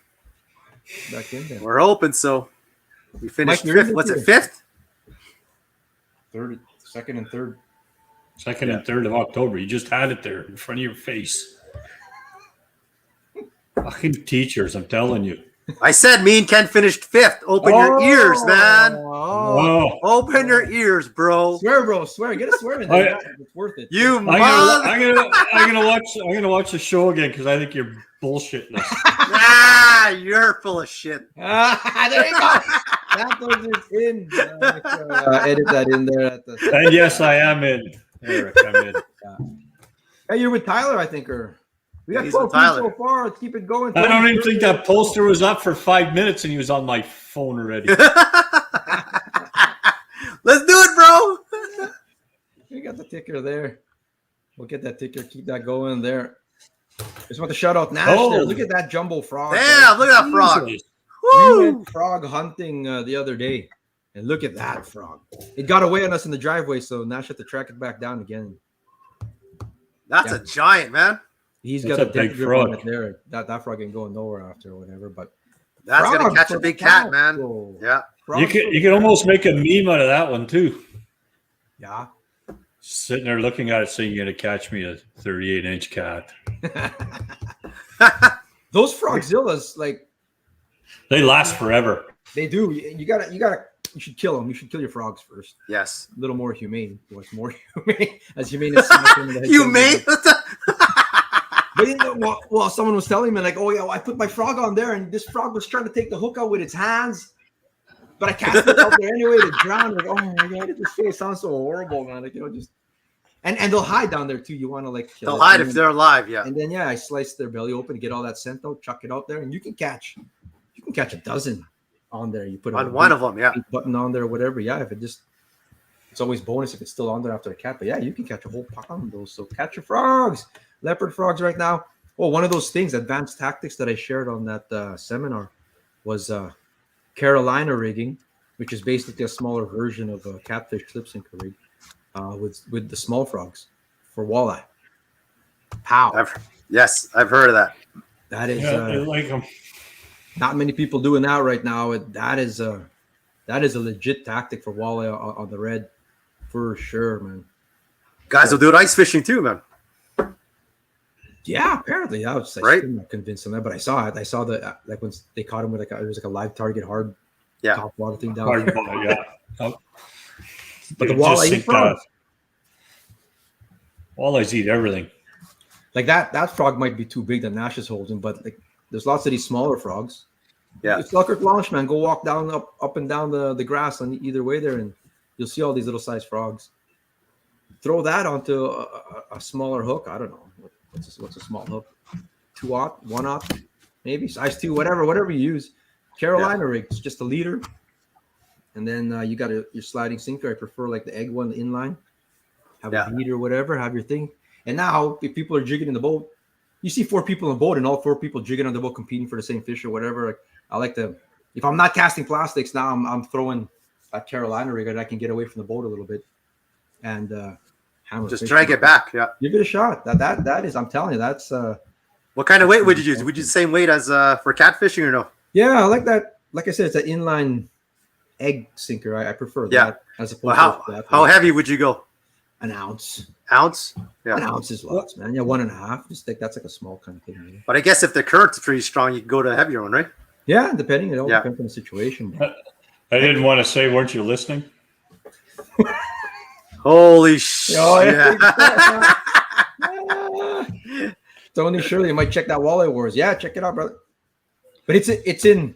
[SPEAKER 2] Back in there.
[SPEAKER 1] We're hoping so. We finished
[SPEAKER 2] Mike,
[SPEAKER 1] 5th. What's it, 5th?
[SPEAKER 2] Third, second, and third.
[SPEAKER 3] 2nd and 3rd of October. You just had it there in front of your face. Fucking teachers, I'm telling you.
[SPEAKER 1] I said me and Ken finished 5th. Open your ears, man.
[SPEAKER 3] Oh.
[SPEAKER 1] Open your ears, bro.
[SPEAKER 2] Swear, bro. Swear. Get a swear in there. It's worth it.
[SPEAKER 1] I'm
[SPEAKER 3] gonna watch the show again because I think you're bullshitting us.
[SPEAKER 1] You're full of shit.
[SPEAKER 2] There you go. Santos is in. Edit that in there.
[SPEAKER 3] And yes, I am in. Eric, I'm in.
[SPEAKER 2] Hey, you're with Tyler, I think, or we got 12 so far. Let's keep it going.
[SPEAKER 3] I don't even think that poster was up for 5 minutes, and he was on my phone already.
[SPEAKER 1] Let's do it, bro.
[SPEAKER 2] We got the ticker there. We'll get that ticker. Keep that going there. Just want to shout out Nash there. Look at that jumbo frog.
[SPEAKER 1] Damn, look at that frog.
[SPEAKER 2] We went frog hunting the other day, and look at that frog. It got away on us in the driveway, so Nash had to track it back down again.
[SPEAKER 1] That's a giant, man.
[SPEAKER 2] He's got a big frog on it there. That frog ain't going nowhere after or whatever, but
[SPEAKER 1] that's gonna catch a big cat, man. Bro. Yeah.
[SPEAKER 3] You can almost make a meme out of that one too.
[SPEAKER 2] Yeah.
[SPEAKER 3] Sitting there looking at it saying you're gonna catch me a 38-inch cat.
[SPEAKER 2] Those frogzillas, like,
[SPEAKER 3] they last forever.
[SPEAKER 2] They do. You should kill them. You should kill your frogs first.
[SPEAKER 1] Yes.
[SPEAKER 2] A little more humane. What's more humane? As humane as
[SPEAKER 1] humane.
[SPEAKER 2] But well, someone was telling me like, oh yeah, I put my frog on there, and this frog was trying to take the hook out with its hands, but I cast it out there anyway to drown. Like, oh my god, it sounds so horrible, man. Like, just and they'll hide down there too. You want to like kill
[SPEAKER 1] they'll hide if they're alive, yeah.
[SPEAKER 2] And then I slice their belly open, get all that scent out, chuck it out there, and you can catch a dozen on there. You put
[SPEAKER 1] on one of them,
[SPEAKER 2] button on there or whatever. Yeah, if it's always bonus if it's still on there after the cat. But yeah, you can catch a whole pound of those. So catch your frogs. Leopard frogs right now. Oh, one of those things, advanced tactics that I shared on that seminar was Carolina rigging, which is basically a smaller version of a catfish lip sync rig with the small frogs for walleye. Pow.
[SPEAKER 1] I've heard of that.
[SPEAKER 2] That is
[SPEAKER 3] I like them.
[SPEAKER 2] Not many people doing that right now. That is a legit tactic for walleye on the red for sure, man.
[SPEAKER 1] Guys will do it ice fishing too, man.
[SPEAKER 2] Yeah, apparently I was
[SPEAKER 1] right.
[SPEAKER 2] Still not convinced on that, but I saw it. I saw the like when they caught him with it was like a live target hard top water thing down there. But the
[SPEAKER 3] Dude, just
[SPEAKER 2] walleye eat
[SPEAKER 3] think
[SPEAKER 2] frogs.
[SPEAKER 3] Walleyes eat everything.
[SPEAKER 2] Like that frog might be too big that Nash is holding, but like there's lots of these smaller frogs.
[SPEAKER 1] Yeah.
[SPEAKER 2] It's Luckert Launch, man. Go walk down up and down the grass on either way there, and you'll see all these little sized frogs. Throw that onto a smaller hook. I don't know. What's a small hook? 2/0, 1/0, maybe size 2, whatever you use. Carolina rig, it's just a leader. And then you got your sliding sinker. I prefer like the egg one, the inline. Have a bead or whatever, have your thing. And now if people are jigging in the boat, you see 4 people in the boat and all 4 people jigging on the boat competing for the same fish or whatever. Like, I like to, if I'm not casting plastics now, I'm throwing a Carolina rig and I can get away from the boat a little bit and hammer.
[SPEAKER 1] Just drag it back. Yeah.
[SPEAKER 2] Give it a shot. That is, I'm telling you, that's
[SPEAKER 1] What kind of weight would you use? Would you use the same weight as for catfishing or no?
[SPEAKER 2] yeah, I like that. Like I said, it's an inline egg sinker. I prefer that as opposed to
[SPEAKER 1] how heavy would you go?
[SPEAKER 2] An ounce.
[SPEAKER 1] Ounce? Yeah.
[SPEAKER 2] An ounce is lots, man. Yeah, 1.5. Just think that's like a small kind of thing. Maybe.
[SPEAKER 1] But I guess if the current's pretty strong, you can go to a heavier one, right?
[SPEAKER 2] Yeah, depending. It all depends on the situation. But.
[SPEAKER 3] I didn't want to say, weren't you listening?
[SPEAKER 1] Holy shit.
[SPEAKER 2] Oh, yeah. Tony Shirley, you might check that Walleye Wars. Yeah, check it out, brother. But it's in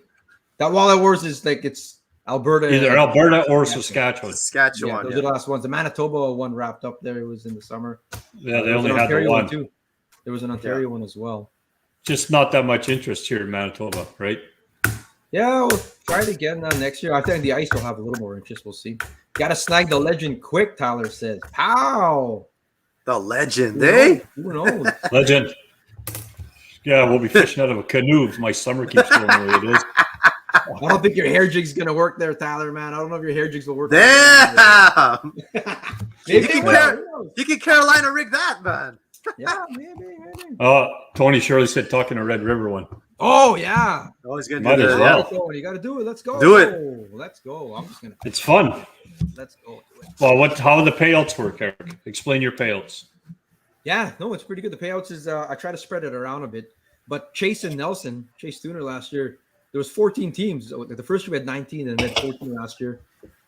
[SPEAKER 2] that Walleye Wars is like it's Alberta.
[SPEAKER 3] Either Alberta or Saskatchewan.
[SPEAKER 1] Saskatchewan.
[SPEAKER 2] Those are the last ones. The Manitoba one wrapped up there. It was in the summer.
[SPEAKER 3] Yeah, they only had the one.
[SPEAKER 2] Too. There was an Ontario one as well.
[SPEAKER 3] Just not that much interest here in Manitoba, right?
[SPEAKER 2] Yeah, we'll try it again next year. I think the ice will have a little more interest. We'll see. Got to snag the legend quick, Tyler says. Pow!
[SPEAKER 1] The legend, eh?
[SPEAKER 2] Who knows?
[SPEAKER 3] Legend. Yeah, we'll be fishing out of a canoe if my summer keeps going the way it is.
[SPEAKER 2] I don't think your hair jig's going to work there, Tyler, man. I don't know if your hair jigs will work.
[SPEAKER 1] Damn!
[SPEAKER 2] Maybe
[SPEAKER 1] you can Carolina rig that, man.
[SPEAKER 2] Yeah, maybe.
[SPEAKER 3] Tony Shirley said talking to Red River one.
[SPEAKER 2] Oh, yeah.
[SPEAKER 1] Always good.
[SPEAKER 3] Might as well.
[SPEAKER 2] You got to do it. Let's go.
[SPEAKER 1] Do it.
[SPEAKER 2] Let's go. I'm just going to.
[SPEAKER 3] It's fun.
[SPEAKER 2] Let's go.
[SPEAKER 3] Well, how do the payouts work, Eric? Explain your payouts.
[SPEAKER 2] Yeah, no, it's pretty good. The payouts is I try to spread it around a bit. But Chase Tuner last year, there was 14 teams. The first year we had 19 and then 14 last year.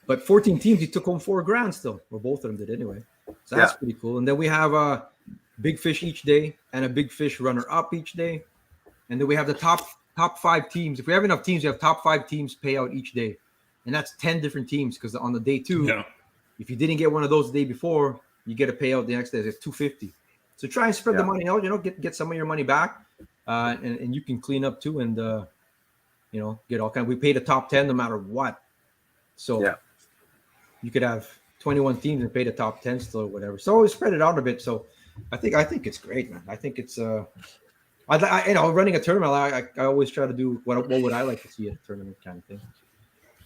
[SPEAKER 2] But 14 teams, he took home $4,000 still. Or both of them did anyway. So that's pretty cool. And then we have a big fish each day and a big fish runner-up each day. And then we have the top 5 teams. If we have enough teams, we have top 5 teams pay out each day. And that's 10 different teams because on the day 2, if you didn't get one of those the day before, you get a payout the next day. It's $250. So try and spread the money out, get some of your money back. And you can clean up too and get all kind. We pay the top 10 no matter what. So you could have 21 teams and pay the top 10 still or whatever. So we spread it out a bit. So I think it's great, man. I think it's running a tournament. I always try to do what would I like to see at a tournament kind of thing.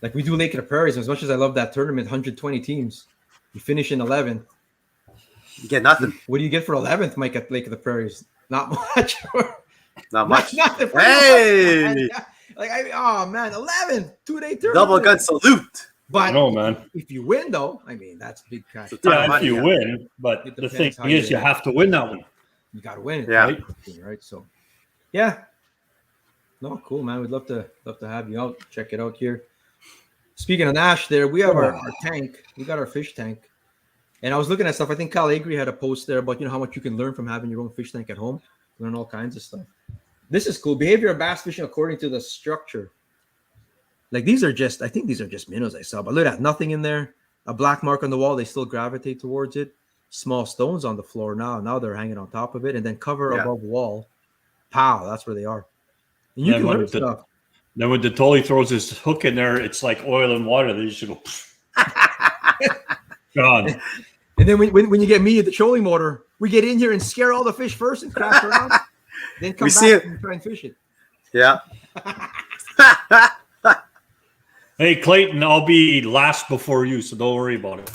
[SPEAKER 2] Like we do Lake of the Prairies. As much as I love that tournament, 120 teams, you finish in 11th.
[SPEAKER 1] You get nothing.
[SPEAKER 2] What do you get for 11th, Mike, at Lake of the Prairies? Not much.
[SPEAKER 1] Not much.
[SPEAKER 2] Nothing.
[SPEAKER 1] Hey!
[SPEAKER 2] Oh man, 11th 2-day tournament.
[SPEAKER 1] Double gun salute.
[SPEAKER 2] But
[SPEAKER 3] no, man.
[SPEAKER 2] If you win, though, I mean that's big cash.
[SPEAKER 3] Yeah, if you win, but the thing is, you have to win that one.
[SPEAKER 2] You got to win it,
[SPEAKER 1] yeah.
[SPEAKER 2] Right. So, yeah. No, cool, man. We'd love to have you out. Check it out here. Speaking of Nash, there we have our tank. We got our fish tank, and I was looking at stuff. I think Kyle Agri had a post there about how much you can learn from having your own fish tank at home. Learn all kinds of stuff. This is cool. Behavior of bass fishing according to the structure. Like these are just minnows I saw, but look at that. Nothing in there. A black mark on the wall. They still gravitate towards it. Small stones on the floor now. Now they're hanging on top of it, and then cover above wall. Pow! That's where they are. And you can learn stuff.
[SPEAKER 3] Then when Detoli throws his hook in there, it's like oil and water. They just go gone.
[SPEAKER 2] And then when you get me at the trolling motor, we get in here and scare all the fish first and crash around. Then come back and try and fish it.
[SPEAKER 1] Yeah.
[SPEAKER 3] Hey, Clayton, I'll be last before you, so don't worry about it.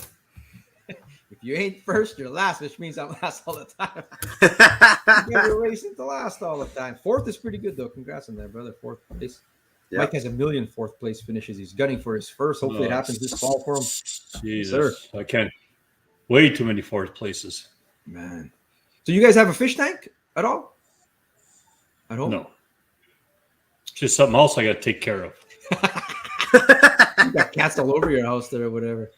[SPEAKER 2] If you ain't first, you're last, which means I'm last all the time. You're racing to last all the time. 4th is pretty good, though. Congrats on that, brother. 4th place. Yep. Mike has 1 million 4th place finishes. He's gunning for his first. Hopefully it happens this fall for him.
[SPEAKER 3] Jesus, I can't. Way too many 4th places.
[SPEAKER 2] Man. So you guys have a fish tank at all? At home?
[SPEAKER 3] No. Just something else I got to take care of.
[SPEAKER 2] You got cats all over your house there or whatever.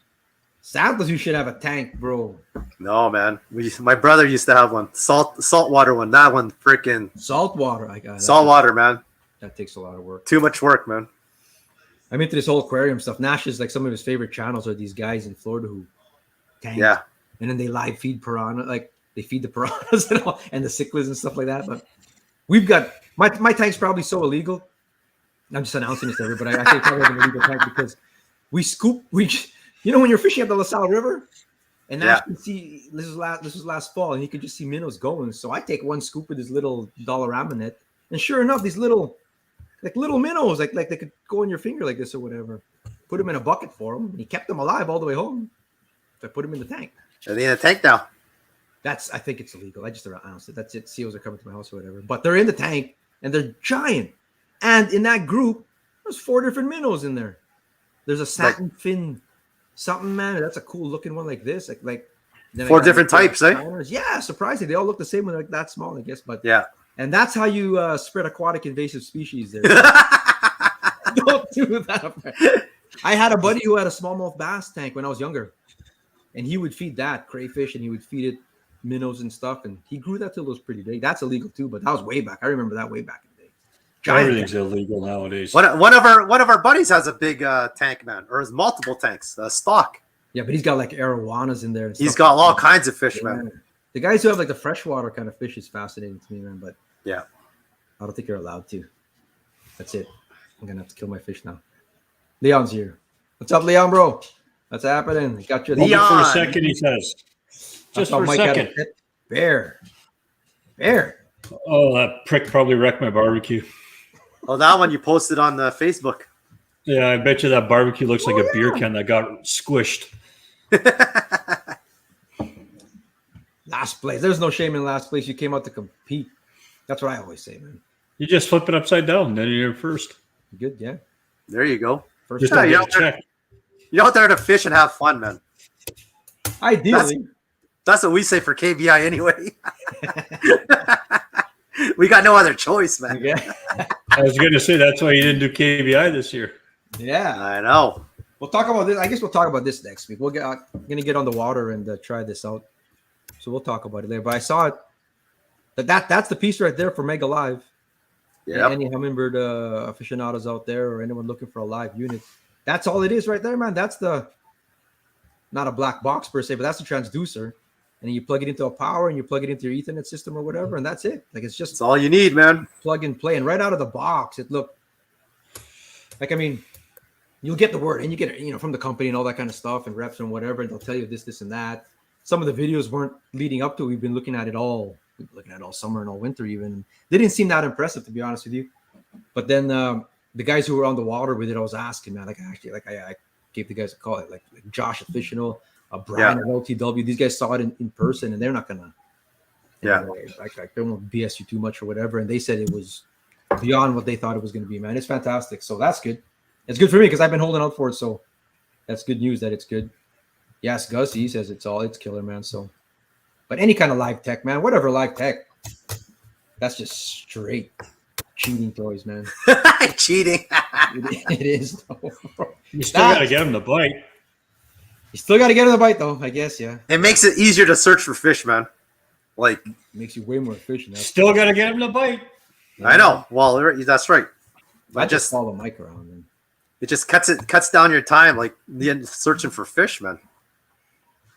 [SPEAKER 2] Santos, you should have a tank, bro.
[SPEAKER 1] No, man. My brother used to have one. Saltwater one. That one freaking
[SPEAKER 2] Salt water. I got
[SPEAKER 1] saltwater, man.
[SPEAKER 2] That takes a lot of work.
[SPEAKER 1] Too much work, man.
[SPEAKER 2] I'm into this whole aquarium stuff. Nash is like some of his favorite channels are these guys in Florida who tank.
[SPEAKER 1] Yeah.
[SPEAKER 2] And then they live feed piranha, like they feed the piranhas and all, and the cichlids and stuff like that. But we've got my tank's probably so illegal. I'm just announcing this to everybody. I think probably an illegal tank because we when you're fishing at the La Salle River, and Nash can see this was last fall, and he could just see minnows going. So I take one scoop of this little Dollarama net, and sure enough, these little minnows, like they could go in your finger like this or whatever. Put them in a bucket for him, and he kept them alive all the way home. So I put them in the tank.
[SPEAKER 1] Are they in the tank now?
[SPEAKER 2] I think it's illegal. I just announced it. That's it. Seals are coming to my house or whatever. But they're in the tank, and they're giant. And in that group, there's 4 different minnows in there. There's a satin fin something, man. That's a cool looking one like this. Like
[SPEAKER 1] 4 different types, eh?
[SPEAKER 2] Yeah, surprising. They all look the same when they're like that small, I guess. But
[SPEAKER 1] yeah.
[SPEAKER 2] And that's how you spread aquatic invasive species there. Don't do that. I had a buddy who had a smallmouth bass tank when I was younger. And he would feed that crayfish, and he would feed it minnows and stuff. And he grew that till it was pretty big. That's illegal too, but that was way back. I remember that way back in the day.
[SPEAKER 3] Everything's illegal nowadays.
[SPEAKER 1] One of our buddies has a big tank, man, or has multiple tanks, stock.
[SPEAKER 2] Yeah, but he's got like arowanas in there. And
[SPEAKER 1] he's got all kinds of fish, man.
[SPEAKER 2] The guys who have like the freshwater kind of fish is fascinating to me, man. But
[SPEAKER 1] yeah,
[SPEAKER 2] I don't think you're allowed to. That's it. I'm gonna have to kill my fish now. Leon's here. What's up, Leon, bro? What's happening? Got you.
[SPEAKER 3] Leon. For a second, he says. Just for a second.
[SPEAKER 2] Bear.
[SPEAKER 3] Oh, that prick probably wrecked my barbecue.
[SPEAKER 1] Oh, that one you posted on the Facebook.
[SPEAKER 3] Yeah, I bet you that barbecue looks like a beer can that got squished.
[SPEAKER 2] Last place. There's no shame in last place. You came out to compete. That's what I always say, man.
[SPEAKER 3] You just flip it upside down, then you're first.
[SPEAKER 2] Good, yeah.
[SPEAKER 1] There you go.
[SPEAKER 2] First
[SPEAKER 3] just
[SPEAKER 1] you're out there to fish and have fun, man.
[SPEAKER 2] Ideally.
[SPEAKER 1] That's what we say for KBI anyway. We got no other choice, man.
[SPEAKER 2] Yeah.
[SPEAKER 3] I was going to say that's why you didn't do KBI this year.
[SPEAKER 2] Yeah.
[SPEAKER 1] I know.
[SPEAKER 2] We'll talk about this. I guess we'll talk about this next week. We're going to get on the water and try this out. So we'll talk about it later. But I saw it. That's the piece right there for Mega Live.
[SPEAKER 1] Yeah.
[SPEAKER 2] Any hummingbird aficionados out there or anyone looking for a live unit. That's all it is right there, man. That's not a black box per se, but that's the transducer. And then you plug it into a power and you plug it into your Ethernet system or whatever, and that's it. Like it's just
[SPEAKER 1] all you need, man.
[SPEAKER 2] Plug and play. And right out of the box, it looked like, I mean, you'll get the word and you get it, from the company and all that kind of stuff and reps and whatever, and they'll tell you this and that. Some of the videos weren't leading up to it. We've been looking at it all. We've been looking at it all summer and all winter even. They didn't seem that impressive, to be honest with you. But then the guys who were on the water with it, I was asking, man, I gave the guys a call, like Josh Official, Brian at LTW. These guys saw it in person, and they're not gonna, they won't BS you too much or whatever. And they said it was beyond what they thought it was going to be, man. It's fantastic. So that's good. It's good for me because I've been holding out for it. So that's good news that it's good. Yes, Gus, he says it's killer, man. So, but any kind of live tech, man, whatever live tech, that's just straight cheating toys, man.
[SPEAKER 1] Cheating.
[SPEAKER 2] It is.
[SPEAKER 3] You still got to get him to bite.
[SPEAKER 2] You still got to get him to bite, though, I guess, yeah.
[SPEAKER 1] It makes it easier to search for fish, man. Like,
[SPEAKER 2] makes you way more efficient.
[SPEAKER 3] Still got to get him to bite.
[SPEAKER 1] Yeah. I know. Well, that's right.
[SPEAKER 2] I just follow the mic around, man.
[SPEAKER 1] It just cuts down your time, like searching for fish, man.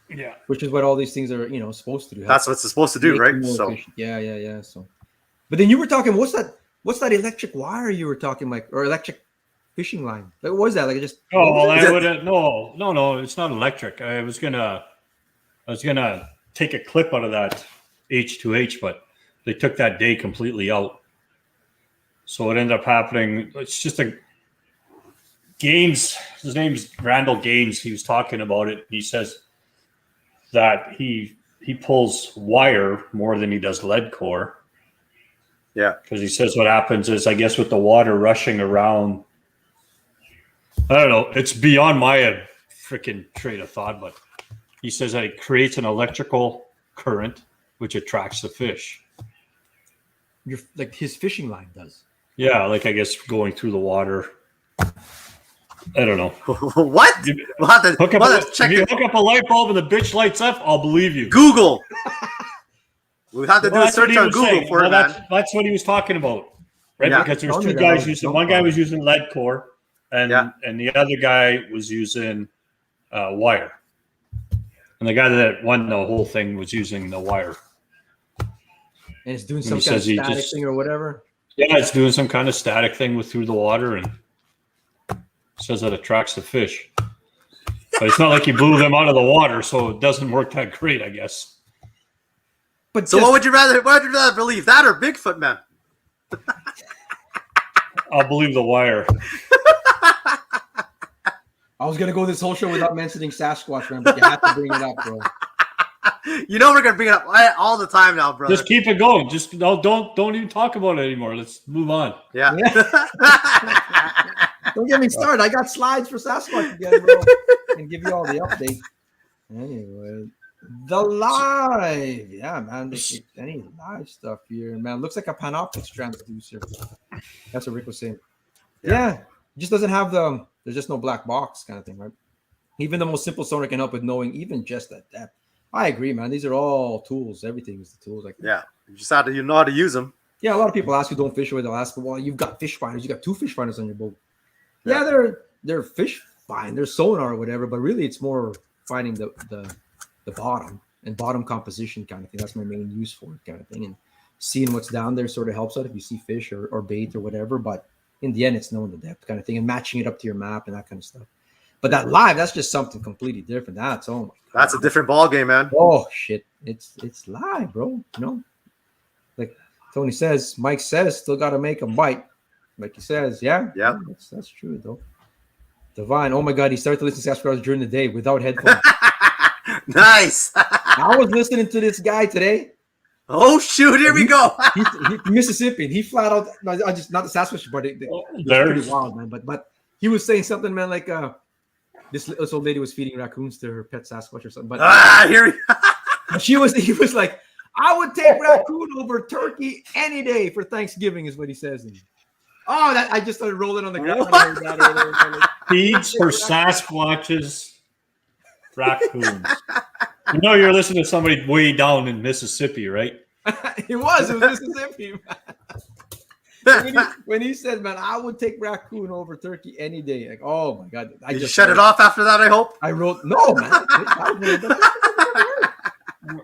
[SPEAKER 3] Yeah,
[SPEAKER 2] which is what all these things are, supposed to do.
[SPEAKER 1] That's what it's supposed to do, right? So
[SPEAKER 2] efficient. Yeah. So, but then you were talking. What's that electric wire you were talking like, or electric fishing line? Like, what was that? Like, it just.
[SPEAKER 3] Oh, well, I would no. It's not electric. I was gonna take a clip out of that H2H, but they took that day completely out. So it ended up happening. It's just a Gaines. His name's Randall Gaines. He was talking about it. He says that he pulls wire more than he does lead core.
[SPEAKER 1] Yeah.
[SPEAKER 3] Because he says what happens is, I guess, with the water rushing around, I don't know, it's beyond my freaking train of thought, but he says that it creates an electrical current which attracts the fish.
[SPEAKER 2] Like his fishing line does.
[SPEAKER 3] Yeah, like I guess going through the water. I don't know.
[SPEAKER 1] What? We'll have to,
[SPEAKER 3] Hook up
[SPEAKER 1] we'll have to check
[SPEAKER 3] if you
[SPEAKER 1] it.
[SPEAKER 3] hook up a light bulb and the bitch lights up, I'll believe you.
[SPEAKER 1] Google. We have to do a
[SPEAKER 3] That's what
[SPEAKER 1] search
[SPEAKER 3] he
[SPEAKER 1] on
[SPEAKER 3] was
[SPEAKER 1] Google
[SPEAKER 3] saying.
[SPEAKER 1] for it,
[SPEAKER 3] Well,
[SPEAKER 1] man.
[SPEAKER 3] that's what he was talking about, right?
[SPEAKER 1] Yeah.
[SPEAKER 3] Because there was
[SPEAKER 2] Tell me
[SPEAKER 3] two
[SPEAKER 2] that
[SPEAKER 3] guys
[SPEAKER 2] was
[SPEAKER 3] using.
[SPEAKER 2] jump
[SPEAKER 3] One guy
[SPEAKER 2] on.
[SPEAKER 3] was using lead core, and the other guy was using wire. And the guy that won the whole thing was using the wire.
[SPEAKER 2] And it's doing
[SPEAKER 3] And
[SPEAKER 2] some
[SPEAKER 3] he
[SPEAKER 2] kind of
[SPEAKER 3] says he
[SPEAKER 2] static
[SPEAKER 3] just-
[SPEAKER 2] thing or whatever.
[SPEAKER 3] Yeah, it's doing some kind of static thing through the water, and says that attracts the fish. But it's not like he blew them out of the water, so it doesn't work that great, I guess.
[SPEAKER 2] But
[SPEAKER 1] So what would you rather believe, that or Bigfoot, man?
[SPEAKER 3] I'll believe the wire.
[SPEAKER 2] I was gonna go this whole show without mentioning Sasquatch, man, but you have to bring it up, bro.
[SPEAKER 1] You know we're gonna bring it up all the time now, brother.
[SPEAKER 3] Just keep it going. Just don't even talk about it anymore. Let's move on.
[SPEAKER 1] Yeah.
[SPEAKER 2] Don't get me started. I got slides for Sasquatch again, bro, and give you all the update. Anyway, the live, yeah, man. Any live stuff here, man. Looks like a Panoptix transducer. That's what Rick was saying. Yeah, it just doesn't have the. There's just no black box kind of thing, right? Even the most simple sonar can help with knowing even just that depth. I agree, man. These are all tools. Everything is the tools. Like
[SPEAKER 1] Yeah. You just have to know how to use them.
[SPEAKER 2] yeah, a lot of people ask who don't fish with. They'll ask, well, you've got fish finders. You got 2 fish finders on your boat.
[SPEAKER 1] Yeah.
[SPEAKER 2] Yeah, they're fish find, they're sonar or whatever, but really it's more finding the bottom and bottom composition kind of thing. That's my main use for it kind of thing. And seeing what's down there sort of helps out if you see fish or bait or whatever. But in the end, it's knowing the depth kind of thing and matching it up to your map and that kind of stuff. But that live, that's just something completely different. That's oh my God.
[SPEAKER 1] That's a different ball game, man.
[SPEAKER 2] Oh shit. It's live, bro. You know? Like Tony says, Mike says, still gotta make a bite. Like he says, yeah.
[SPEAKER 1] Yeah.
[SPEAKER 2] That's true though. Divine, oh my God, he started to listen to Sasquatch during the day without headphones.
[SPEAKER 1] Nice.
[SPEAKER 2] I was listening to this guy today.
[SPEAKER 1] Oh shoot! Here we go.
[SPEAKER 2] He's Mississippi, and he flat out. No, I just not the Sasquatch, but it's pretty wild, man. But he was saying something, man, like this old lady was feeding raccoons to her pet Sasquatch or something. But
[SPEAKER 1] Here we.
[SPEAKER 2] he was like, I would take raccoon over turkey any day for Thanksgiving, is what he says. And, oh, that I just started rolling on the ground. I heard that earlier.
[SPEAKER 3] Feeds for Sasquatches, raccoons. You know you're listening to somebody way down in Mississippi, right?
[SPEAKER 2] It was Mississippi, man. When he said, man, I would take raccoon over turkey any day. Like, oh my God.
[SPEAKER 1] Did you shut it off after that, I hope?
[SPEAKER 2] I wrote, no, man.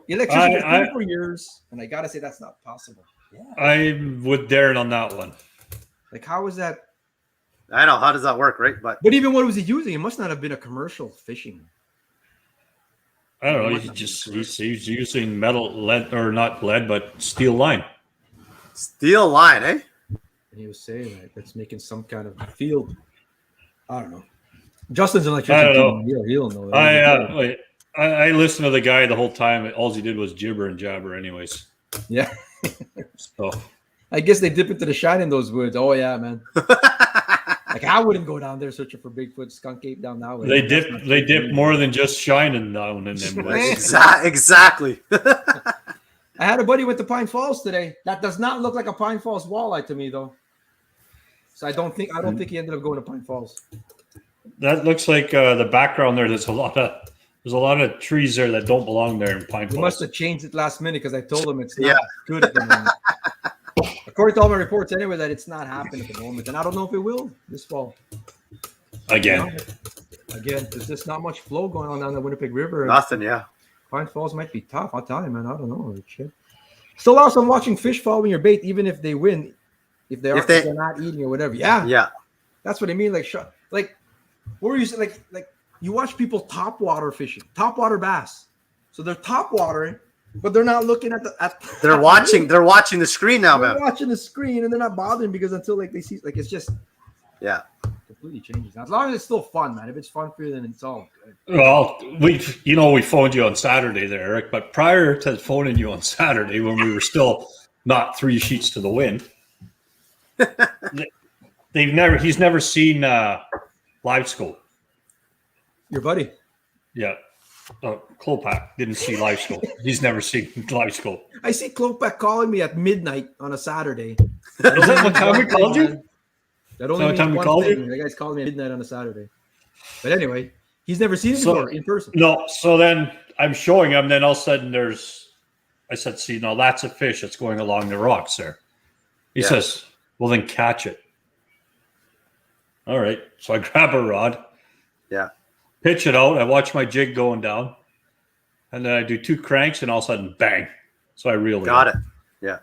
[SPEAKER 2] Electricity for years. And I got to say, that's not possible. Yeah.
[SPEAKER 3] I'm with Darren on that one.
[SPEAKER 2] Like, how is that?
[SPEAKER 1] I know. How does that work, right? But
[SPEAKER 2] even what was he using? It must not have been a commercial fishing.
[SPEAKER 3] I don't know. He's using metal lead, or not lead, but steel line.
[SPEAKER 1] steel line, eh?
[SPEAKER 2] And he was saying that that's making some kind of field. I don't know. Justin's an electrician.
[SPEAKER 3] I don't
[SPEAKER 2] know. He'll know.
[SPEAKER 3] I listened to the guy the whole time. All he did was gibber and jabber, anyways.
[SPEAKER 2] Yeah.
[SPEAKER 3] So
[SPEAKER 2] I guess they dip into the shine in those woods. Oh yeah, man. Like I wouldn't go down there searching for Bigfoot, skunk ape down that way.
[SPEAKER 3] They dip more than just shining down in them woods.
[SPEAKER 1] Exactly.
[SPEAKER 2] I had a buddy went to Pine Falls today. That does not look like a Pine Falls walleye to me, though. So I don't think he ended up going to Pine Falls.
[SPEAKER 3] That looks like the background there. There's a lot of trees there that don't belong there in Pine Falls.
[SPEAKER 2] He must have changed it last minute because I told him it's not good at the moment. According to all my reports, anyway, that it's not happening at the moment, and I don't know if it will this fall.
[SPEAKER 3] Again,
[SPEAKER 2] there's just not much flow going on down the Winnipeg River.
[SPEAKER 1] Nothing, yeah.
[SPEAKER 2] Pine Falls might be tough. I'll tell you, man. I don't know. Shit. Still awesome watching fish following your bait, even if they win, if they're not eating or whatever. Yeah, that's what I mean. Like what were you saying? Like you watch people top water fishing, top water bass. So they're top watering, but they're not looking at
[SPEAKER 1] they're watching the screen now, man.
[SPEAKER 2] They're watching the screen and they're not bothering because until like they see it's just completely changes. As long as it's still fun, man. If it's fun for you, then it's all good.
[SPEAKER 3] well, we phoned you on Saturday there, Eric. But prior to phoning you on Saturday, when we were still not 3 sheets to the wind, he's never seen live scope.
[SPEAKER 2] Your buddy.
[SPEAKER 3] Yeah. Klopak didn't see live scope. He's never seen live scope.
[SPEAKER 2] I see Klopak calling me at midnight on a Saturday.
[SPEAKER 3] Is that what time we called you?
[SPEAKER 2] That only
[SPEAKER 3] the time
[SPEAKER 2] means
[SPEAKER 3] we
[SPEAKER 2] one
[SPEAKER 3] called
[SPEAKER 2] thing.
[SPEAKER 3] you?
[SPEAKER 2] That guy's calling me at midnight on a Saturday. But anyway, he's never seen it
[SPEAKER 3] So-
[SPEAKER 2] before in person.
[SPEAKER 3] No, so then I'm showing him. Then all of a sudden, I said, "See, now that's a fish that's going along the rocks there." He
[SPEAKER 1] Yeah.
[SPEAKER 3] says, "Well, then catch it." All right. So I grab a rod.
[SPEAKER 1] Yeah.
[SPEAKER 3] Pitch it out. I watch my jig going down, and then I do 2 cranks, and all of a sudden, bang! So I reel it.
[SPEAKER 1] Got
[SPEAKER 3] in.
[SPEAKER 1] it. Yeah.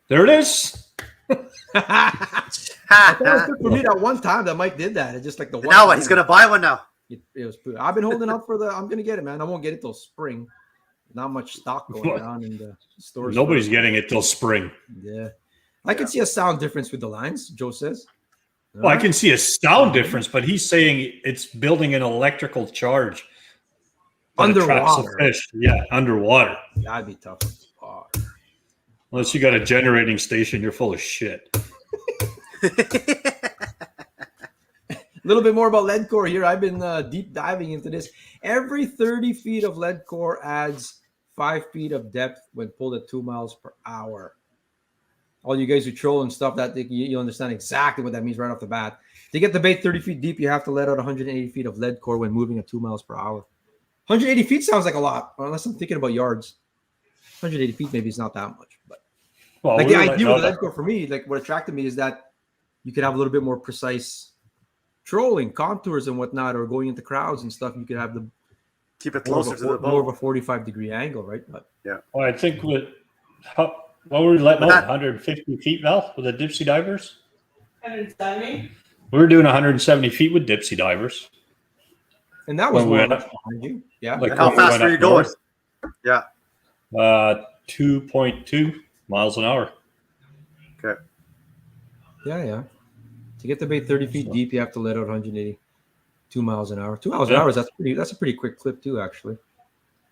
[SPEAKER 3] There it is.
[SPEAKER 2] I thought it was good for me that one time that Mike did that. It's just like the one.
[SPEAKER 1] Now what? He's gonna buy one now.
[SPEAKER 2] It was. I've been holding out for the. I'm gonna get it, man. I won't get it till spring. Not much stock going on in the stores.
[SPEAKER 3] Nobody's getting it till spring.
[SPEAKER 2] Yeah, I can see a sound difference with the lines. Joe says.
[SPEAKER 3] Well, I can see a sound difference, but he's saying it's building an electrical charge. that attracts the
[SPEAKER 2] Underwater.
[SPEAKER 3] fish. Yeah, underwater.
[SPEAKER 2] That'd be tough. Oh.
[SPEAKER 3] Unless you got a generating station, you're full of shit.
[SPEAKER 2] A little bit more about lead core here. I've been deep diving into this. Every 30 feet of lead core adds 5 feet of depth when pulled at 2 miles per hour. All you guys who troll and stuff, that you understand exactly what that means right off the bat. To get the bait 30 feet deep, you have to let out 180 feet of lead core when moving at 2 miles per hour. 180 feet sounds like a lot, unless I'm thinking about yards. 180 feet maybe is not that much, but
[SPEAKER 3] Well,
[SPEAKER 2] like
[SPEAKER 3] we
[SPEAKER 2] the
[SPEAKER 3] were
[SPEAKER 2] idea
[SPEAKER 3] letting
[SPEAKER 2] with
[SPEAKER 3] out
[SPEAKER 2] lead core for me, like what attracted me is that you could have a little bit more precise trolling, contours and whatnot, or going into crowds and stuff. You could have the
[SPEAKER 1] Keep it
[SPEAKER 2] more
[SPEAKER 1] closer
[SPEAKER 2] of
[SPEAKER 1] to the
[SPEAKER 2] more of
[SPEAKER 1] boat.
[SPEAKER 2] a 45-degree angle, right? But
[SPEAKER 3] Well, I think what were we letting
[SPEAKER 1] But
[SPEAKER 3] out?
[SPEAKER 1] that-
[SPEAKER 3] 150 feet, Val, with the dipsy divers?
[SPEAKER 4] 170?
[SPEAKER 3] We were doing 170 feet with dipsy divers.
[SPEAKER 2] and that was
[SPEAKER 3] When we
[SPEAKER 2] more
[SPEAKER 3] went
[SPEAKER 2] or less behind you. Yeah.
[SPEAKER 3] Like
[SPEAKER 1] And how
[SPEAKER 3] when we
[SPEAKER 1] fast
[SPEAKER 3] went
[SPEAKER 1] were
[SPEAKER 3] up
[SPEAKER 1] you going?
[SPEAKER 3] north.
[SPEAKER 1] Yeah.
[SPEAKER 3] 2.2 miles an hour.
[SPEAKER 1] Okay.
[SPEAKER 2] Yeah. To get the bait 30 feet deep, you have to let out 182 miles an hour. 2 miles an
[SPEAKER 3] Yeah.
[SPEAKER 2] hour, that's a pretty quick clip too, actually.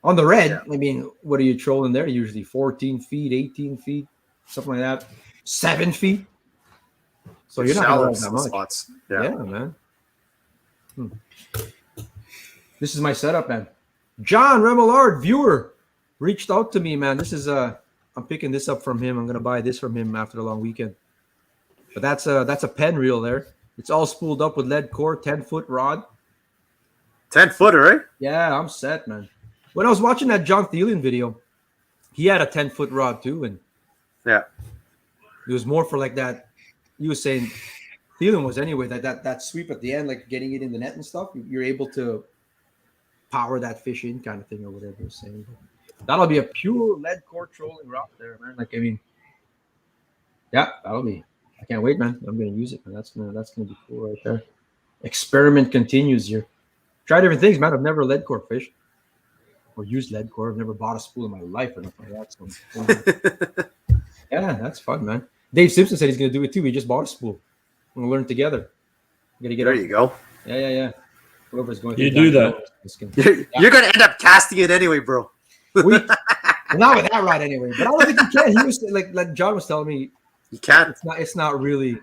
[SPEAKER 2] On the red,
[SPEAKER 1] Yeah.
[SPEAKER 2] I mean, what are you trolling there? Usually 14 feet, 18 feet, something like that. 7 feet. So you're not
[SPEAKER 1] Shallow
[SPEAKER 2] going to that much.
[SPEAKER 1] spots.
[SPEAKER 2] Yeah,
[SPEAKER 1] Yeah.
[SPEAKER 2] man. This is my setup, man. John Remillard, viewer, reached out to me, man. This is I'm picking this up from him. I'm gonna buy this from him after the long weekend. But that's a pen reel there. It's all spooled up with lead core, 10-foot rod.
[SPEAKER 1] 10-footer, right?
[SPEAKER 2] Yeah, I'm set, man. When I was watching that John Thielen video, he had a 10-foot rod too, and
[SPEAKER 1] Yeah.
[SPEAKER 2] it was more for like that. He was saying Thielen was anyway that sweep at the end, like getting it in the net and stuff. You're able to power that fish in, kind of thing, or whatever he was saying. That'll be a pure lead core trolling rock there, man. Like I mean, yeah, that'll be. I can't wait, man. I'm gonna use it, man. That's gonna be cool right there. Experiment continues here. Try different things, man. I've never lead core fished or used lead core. I've never bought a spool in my life or nothing like that. So yeah, that's fun, man. Dave Simpson said he's gonna do it too. He just bought a spool. We're gonna learn together. We're gonna get
[SPEAKER 1] There
[SPEAKER 2] up.
[SPEAKER 1] you go.
[SPEAKER 2] Yeah. Whoever's going
[SPEAKER 3] You
[SPEAKER 2] through
[SPEAKER 3] do
[SPEAKER 2] that.
[SPEAKER 1] You're going to end up casting it anyway, bro.
[SPEAKER 2] Well, not with that rod anyway. But I don't think you can. He was like John was telling me,
[SPEAKER 1] You can't.
[SPEAKER 2] it's not really.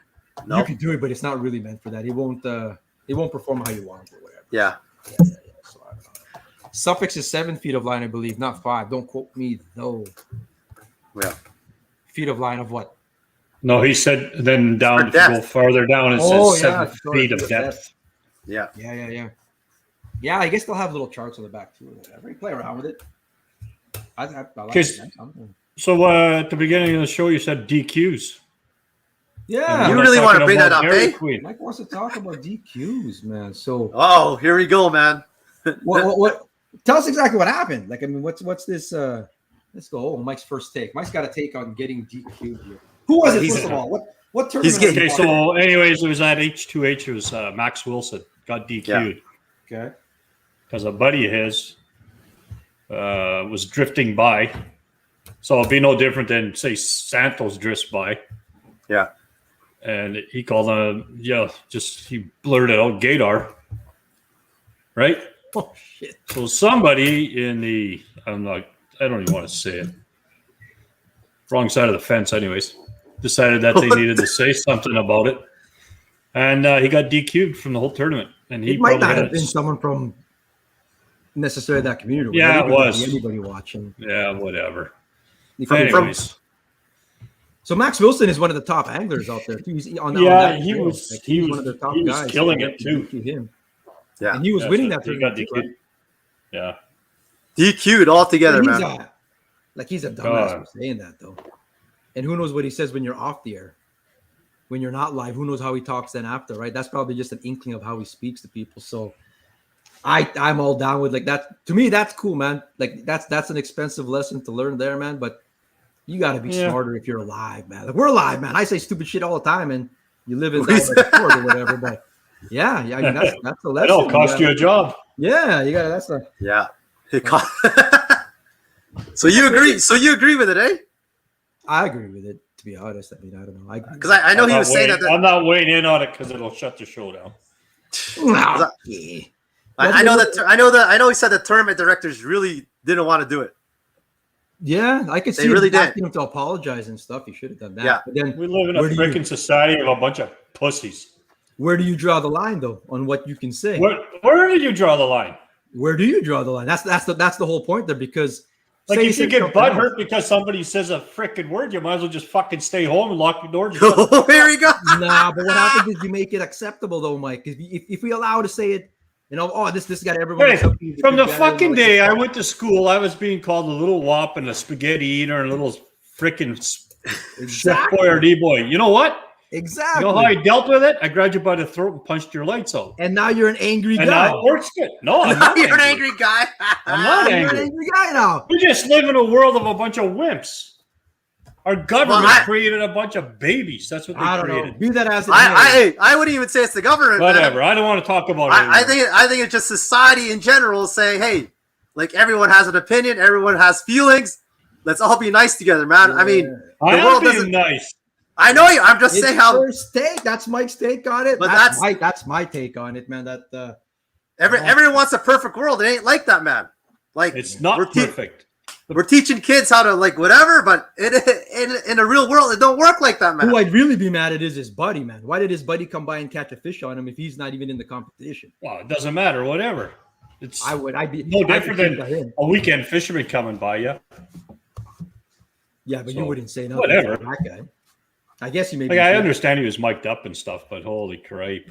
[SPEAKER 1] No.
[SPEAKER 2] You can do it, but it's not really meant for that. It won't perform how you want it or whatever.
[SPEAKER 1] Yeah.
[SPEAKER 2] So I don't know. Suffix is 7 feet of line, I believe, not 5. Don't quote me though.
[SPEAKER 1] Yeah.
[SPEAKER 2] Feet of line of what?
[SPEAKER 3] No, he said then down,
[SPEAKER 1] For
[SPEAKER 3] if you go
[SPEAKER 1] depth.
[SPEAKER 3] farther down, it
[SPEAKER 2] Oh,
[SPEAKER 3] says
[SPEAKER 2] yeah,
[SPEAKER 3] 7
[SPEAKER 2] sorry,
[SPEAKER 3] feet of
[SPEAKER 2] for
[SPEAKER 3] depth.
[SPEAKER 1] Yeah.
[SPEAKER 2] Yeah. Yeah, I guess they'll have little charts on the back too or whatever. You play around with it. I like
[SPEAKER 3] Because-
[SPEAKER 2] it. Man.
[SPEAKER 3] So at the beginning of the show, you said DQs.
[SPEAKER 2] Yeah.
[SPEAKER 1] You
[SPEAKER 3] We're
[SPEAKER 1] really
[SPEAKER 3] not
[SPEAKER 1] wanna
[SPEAKER 3] talking
[SPEAKER 1] bring that
[SPEAKER 3] about
[SPEAKER 1] up,
[SPEAKER 3] Dairy
[SPEAKER 1] eh?
[SPEAKER 3] Queen.
[SPEAKER 2] Mike wants to talk about DQs, man. So
[SPEAKER 1] Oh, here we go, man.
[SPEAKER 2] what tell us exactly what happened. Like, I mean, what's this let's go. Oh, Mike's first take. Mike's got a take on getting DQ'd here. Who was it,
[SPEAKER 1] He's-
[SPEAKER 2] first of all? What tournament?
[SPEAKER 1] He's getting-
[SPEAKER 3] Okay, so anyways, it was at H2H. It was Max Wilson got DQ'd
[SPEAKER 2] okay.
[SPEAKER 3] because a buddy of his was drifting by. So it'd be no different than, say, Santos drifts by.
[SPEAKER 1] Yeah.
[SPEAKER 3] And he called on, he blurted out Gator. Right?
[SPEAKER 2] Oh shit.
[SPEAKER 3] So somebody in the, I don't even want to say it. Wrong side of the fence, anyways. Decided that they needed to say something about it. And he got DQ'd from the whole tournament. And he
[SPEAKER 2] It might
[SPEAKER 3] probably
[SPEAKER 2] not
[SPEAKER 3] had
[SPEAKER 2] have been someone from necessarily that community.
[SPEAKER 3] Yeah, it
[SPEAKER 2] Anybody-
[SPEAKER 3] was.
[SPEAKER 2] Anybody watching.
[SPEAKER 3] Yeah, whatever.
[SPEAKER 2] If I'm
[SPEAKER 3] Anyways,
[SPEAKER 2] So Max Wilson is one of the top anglers out there too. He's on
[SPEAKER 3] Yeah,
[SPEAKER 2] that
[SPEAKER 3] he
[SPEAKER 2] trail.
[SPEAKER 3] was.
[SPEAKER 2] Like,
[SPEAKER 3] He
[SPEAKER 2] he's
[SPEAKER 3] was
[SPEAKER 2] one of the top
[SPEAKER 3] he was
[SPEAKER 2] guys.
[SPEAKER 3] killing it too.
[SPEAKER 2] Him.
[SPEAKER 1] Yeah.
[SPEAKER 2] And he was
[SPEAKER 3] Yeah,
[SPEAKER 2] winning
[SPEAKER 3] so
[SPEAKER 2] that
[SPEAKER 3] he
[SPEAKER 2] tournament
[SPEAKER 3] got
[SPEAKER 2] too, right?
[SPEAKER 3] Yeah.
[SPEAKER 1] DQ'd altogether,
[SPEAKER 2] He's
[SPEAKER 1] man.
[SPEAKER 2] he's a dumbass
[SPEAKER 3] God.
[SPEAKER 2] for saying that though. And who knows what he says when you're off the air, when you're not live. Who knows how he talks then after, right? That's probably just an inkling of how he speaks to people. So I'm all down with like that. To me, that's cool, man. Like that's an expensive lesson to learn there, man. But you got to be smarter if you're alive, man. Like we're alive, man. I say stupid shit all the time, and you live in that sport or whatever. But yeah, I mean that's a lesson.
[SPEAKER 3] It'll cost you a job.
[SPEAKER 2] Yeah, you got to. That's the.
[SPEAKER 1] Yeah. So you agree? So you agree with it, eh?
[SPEAKER 2] I agree with it. To be honest, I mean, I don't know.
[SPEAKER 1] Because I know he was saying that.
[SPEAKER 3] I'm not weighing in on it because it'll shut the show down.
[SPEAKER 1] I know that. I know he said the tournament directors really didn't want to do it.
[SPEAKER 2] Yeah, I could see
[SPEAKER 1] really
[SPEAKER 2] asking him to apologize and stuff. He should have done that.
[SPEAKER 1] Yeah.
[SPEAKER 2] But then
[SPEAKER 3] We live in a freaking society of a bunch of pussies.
[SPEAKER 2] where do you draw the line though on what you can say?
[SPEAKER 3] Where did you draw the line?
[SPEAKER 2] Where do you draw the line? That's the whole point there, because
[SPEAKER 3] Like if you get butthurt because somebody says a freaking word, you might as well just fucking stay home and lock your door.
[SPEAKER 1] Here we go.
[SPEAKER 2] Nah, but what happens is you make it acceptable though, Mike. If we allow to say it, this got everyone.
[SPEAKER 3] Hey, from the fucking day I went to school, I was being called a little wop and a spaghetti eater and a little freaking chef boy or D-boy. You know what?
[SPEAKER 2] Exactly.
[SPEAKER 3] You know how I dealt with it? I grabbed you by the throat and punched your lights out.
[SPEAKER 2] And now you're an angry guy.
[SPEAKER 3] And now it works good. No, I'm not
[SPEAKER 1] You're an angry guy.
[SPEAKER 3] I'm not
[SPEAKER 2] You're
[SPEAKER 3] angry.
[SPEAKER 2] an angry guy now.
[SPEAKER 3] We just live in a world of a bunch of wimps. Our government created a bunch of babies. That's what they created.
[SPEAKER 2] Be that as it may.
[SPEAKER 1] I wouldn't even say it's the government.
[SPEAKER 3] Whatever.
[SPEAKER 1] Man.
[SPEAKER 3] I don't want to talk about it.
[SPEAKER 1] I think it's just society in general saying, hey, like everyone has an opinion, everyone has feelings. Let's all be nice together, man. I mean, the world doesn't.
[SPEAKER 3] Nice.
[SPEAKER 1] I know you. I'm just saying how.
[SPEAKER 2] First take. That's Mike's take on it.
[SPEAKER 1] But
[SPEAKER 2] that's my take on it, man. That
[SPEAKER 1] everyone wants a perfect world. It ain't like that, man. Like
[SPEAKER 3] it's not perfect.
[SPEAKER 1] We're teaching kids how to like whatever, but in the real world, it don't work like that, man.
[SPEAKER 2] Who I'd really be mad at is his buddy, man. Why did his buddy come by and catch a fish on him if he's not even in the competition?
[SPEAKER 3] Well, it doesn't matter. Whatever.
[SPEAKER 2] I'd be
[SPEAKER 3] no different than a weekend fisherman coming by you.
[SPEAKER 2] Yeah, but you wouldn't say nothing.
[SPEAKER 3] Whatever.
[SPEAKER 2] To that guy. I guess you may.
[SPEAKER 3] Like I understand he was mic'd up and stuff, but holy cripe!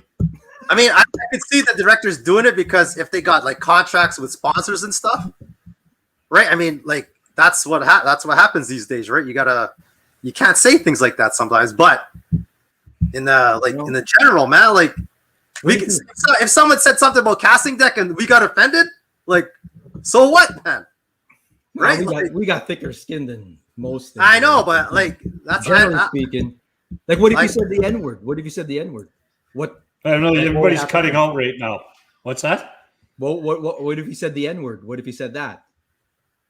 [SPEAKER 1] I mean, I could see the directors doing it because if they got like contracts with sponsors and stuff, right? I mean, like that's what happens these days, right? You can't say things like that sometimes, but in the general, man, like if someone said something about casting deck and we got offended, like so what, man? Right?
[SPEAKER 2] We got thicker skin than most things.
[SPEAKER 1] I know, but like that's
[SPEAKER 2] generally speaking. Like, what if you said the N-word? What if you said the N-word? What?
[SPEAKER 3] I don't know. Everybody's cutting out right now. What's that?
[SPEAKER 2] Well, what if he said the N-word? What if he said that?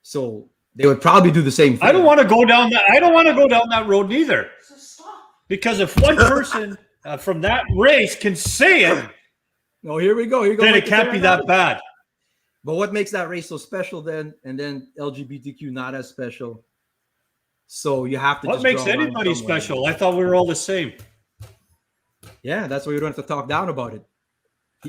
[SPEAKER 2] So they would probably do the same thing.
[SPEAKER 3] I don't want to go down that. I don't want to go down that road neither. Because if one person from that race can say it,
[SPEAKER 2] oh, here we go.
[SPEAKER 3] Then it can't be that bad.
[SPEAKER 2] But what makes that race so special then? And then LGBTQ not as special. So you have to.
[SPEAKER 3] What makes anybody special? I thought we were all the same.
[SPEAKER 2] Yeah, that's why you don't have to talk down about it.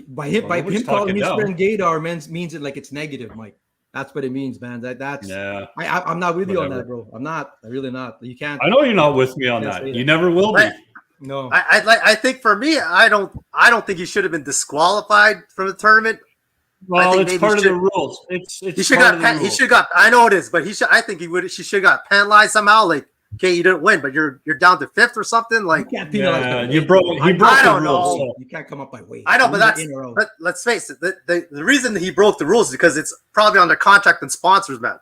[SPEAKER 2] By him calling me friend gaydar means it like it's negative, Mike. That's what it means, man. That's
[SPEAKER 3] yeah.
[SPEAKER 2] I'm not with you on that, bro. I'm not. I'm really not. You can't.
[SPEAKER 3] I know you're not with me on that. You never will be.
[SPEAKER 2] No.
[SPEAKER 1] I think for me, I don't think he should have been disqualified from the tournament.
[SPEAKER 3] Well, it's part of the rules.
[SPEAKER 1] He should have got. I know it is, but he should. I think she should have got penalized somehow. Like, okay, you didn't win, but you're down to fifth or something. Like,
[SPEAKER 2] you can't penalize.
[SPEAKER 3] He broke the rules.
[SPEAKER 2] So. You can't come up by weight.
[SPEAKER 1] I know, but let's face it. The reason that he broke the rules is because it's probably under contract and sponsors, man.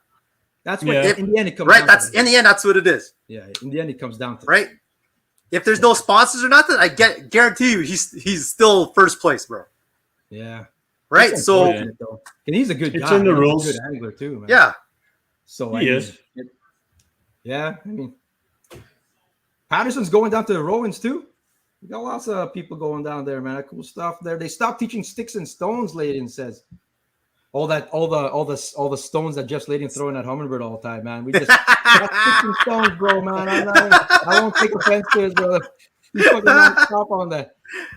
[SPEAKER 2] That's what. In the end, it comes
[SPEAKER 1] right. In the end, that's what it is.
[SPEAKER 2] Yeah. In the end, it comes down to
[SPEAKER 1] right. If there's no sponsors or nothing, I guarantee you, he's still first place, bro.
[SPEAKER 2] Yeah.
[SPEAKER 1] Right, so
[SPEAKER 2] and he's a good guy.
[SPEAKER 3] It's in the rules.
[SPEAKER 2] He's a good angler too, man.
[SPEAKER 1] Yeah.
[SPEAKER 2] So
[SPEAKER 3] he is.
[SPEAKER 2] I mean, Patterson's going down to the Rowans too. We got lots of people going down there, man. Cool stuff there. They stopped teaching sticks and stones. Layden says all the stones that Jeff Layden throwing at Hummingbird all the time, man. We just got sticks and stones, bro, man. I won't take offense to it, brother. You fucking won't stop on that.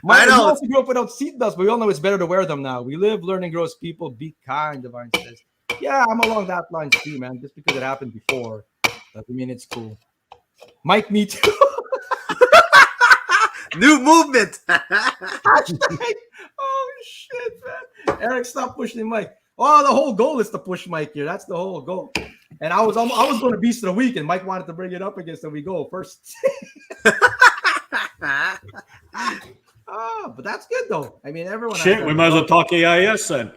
[SPEAKER 2] I know. We also grew up without seatbelts, but we all know it's better to wear them now. We live, learn, and grow as people. Be kind, Divine says. Yeah, I'm along that line too, man. Just because it happened before doesn't mean it's cool. Mike, me too.
[SPEAKER 1] New movement.
[SPEAKER 2] Hashtag. Oh shit, man! Eric, stop pushing Mike. Oh, the whole goal is to push Mike here. That's the whole goal. And I was going to Beast of the Week, and Mike wanted to bring it up again, so we go first. But that's good though. I mean, everyone.
[SPEAKER 3] Shit, we might as well talk AIS then.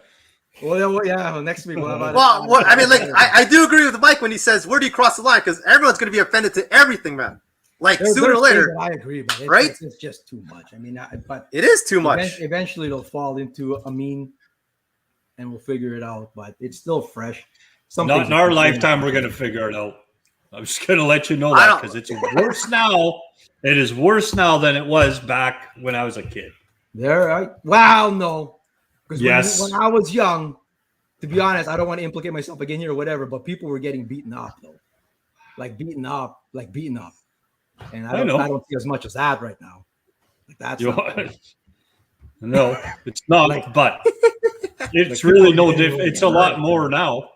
[SPEAKER 2] Well, yeah. Next week we'll have.
[SPEAKER 1] Well, I mean, like I do agree with Mike when he says, "Where do you cross the line?" Because everyone's going to be offended to everything, man. Like sooner or later.
[SPEAKER 2] I agree, but
[SPEAKER 1] right?
[SPEAKER 2] It's just too much. I mean, but
[SPEAKER 1] it is too much.
[SPEAKER 2] Eventually, it'll fall into a mean, and we'll figure it out. But it's still fresh.
[SPEAKER 3] Not in our lifetime, we're going to figure it out. I'm just going to let you know that because it's worse now. It is worse now than it was back when I was a kid.
[SPEAKER 2] Wow, no. Because
[SPEAKER 3] yes.
[SPEAKER 2] when I was young, to be honest, I don't want to implicate myself again here or whatever, but people were getting beaten up, though. Like beaten up. And I don't see as much as that right now. Like that's
[SPEAKER 3] no, it's not. But it's really no different. It's a lot more now.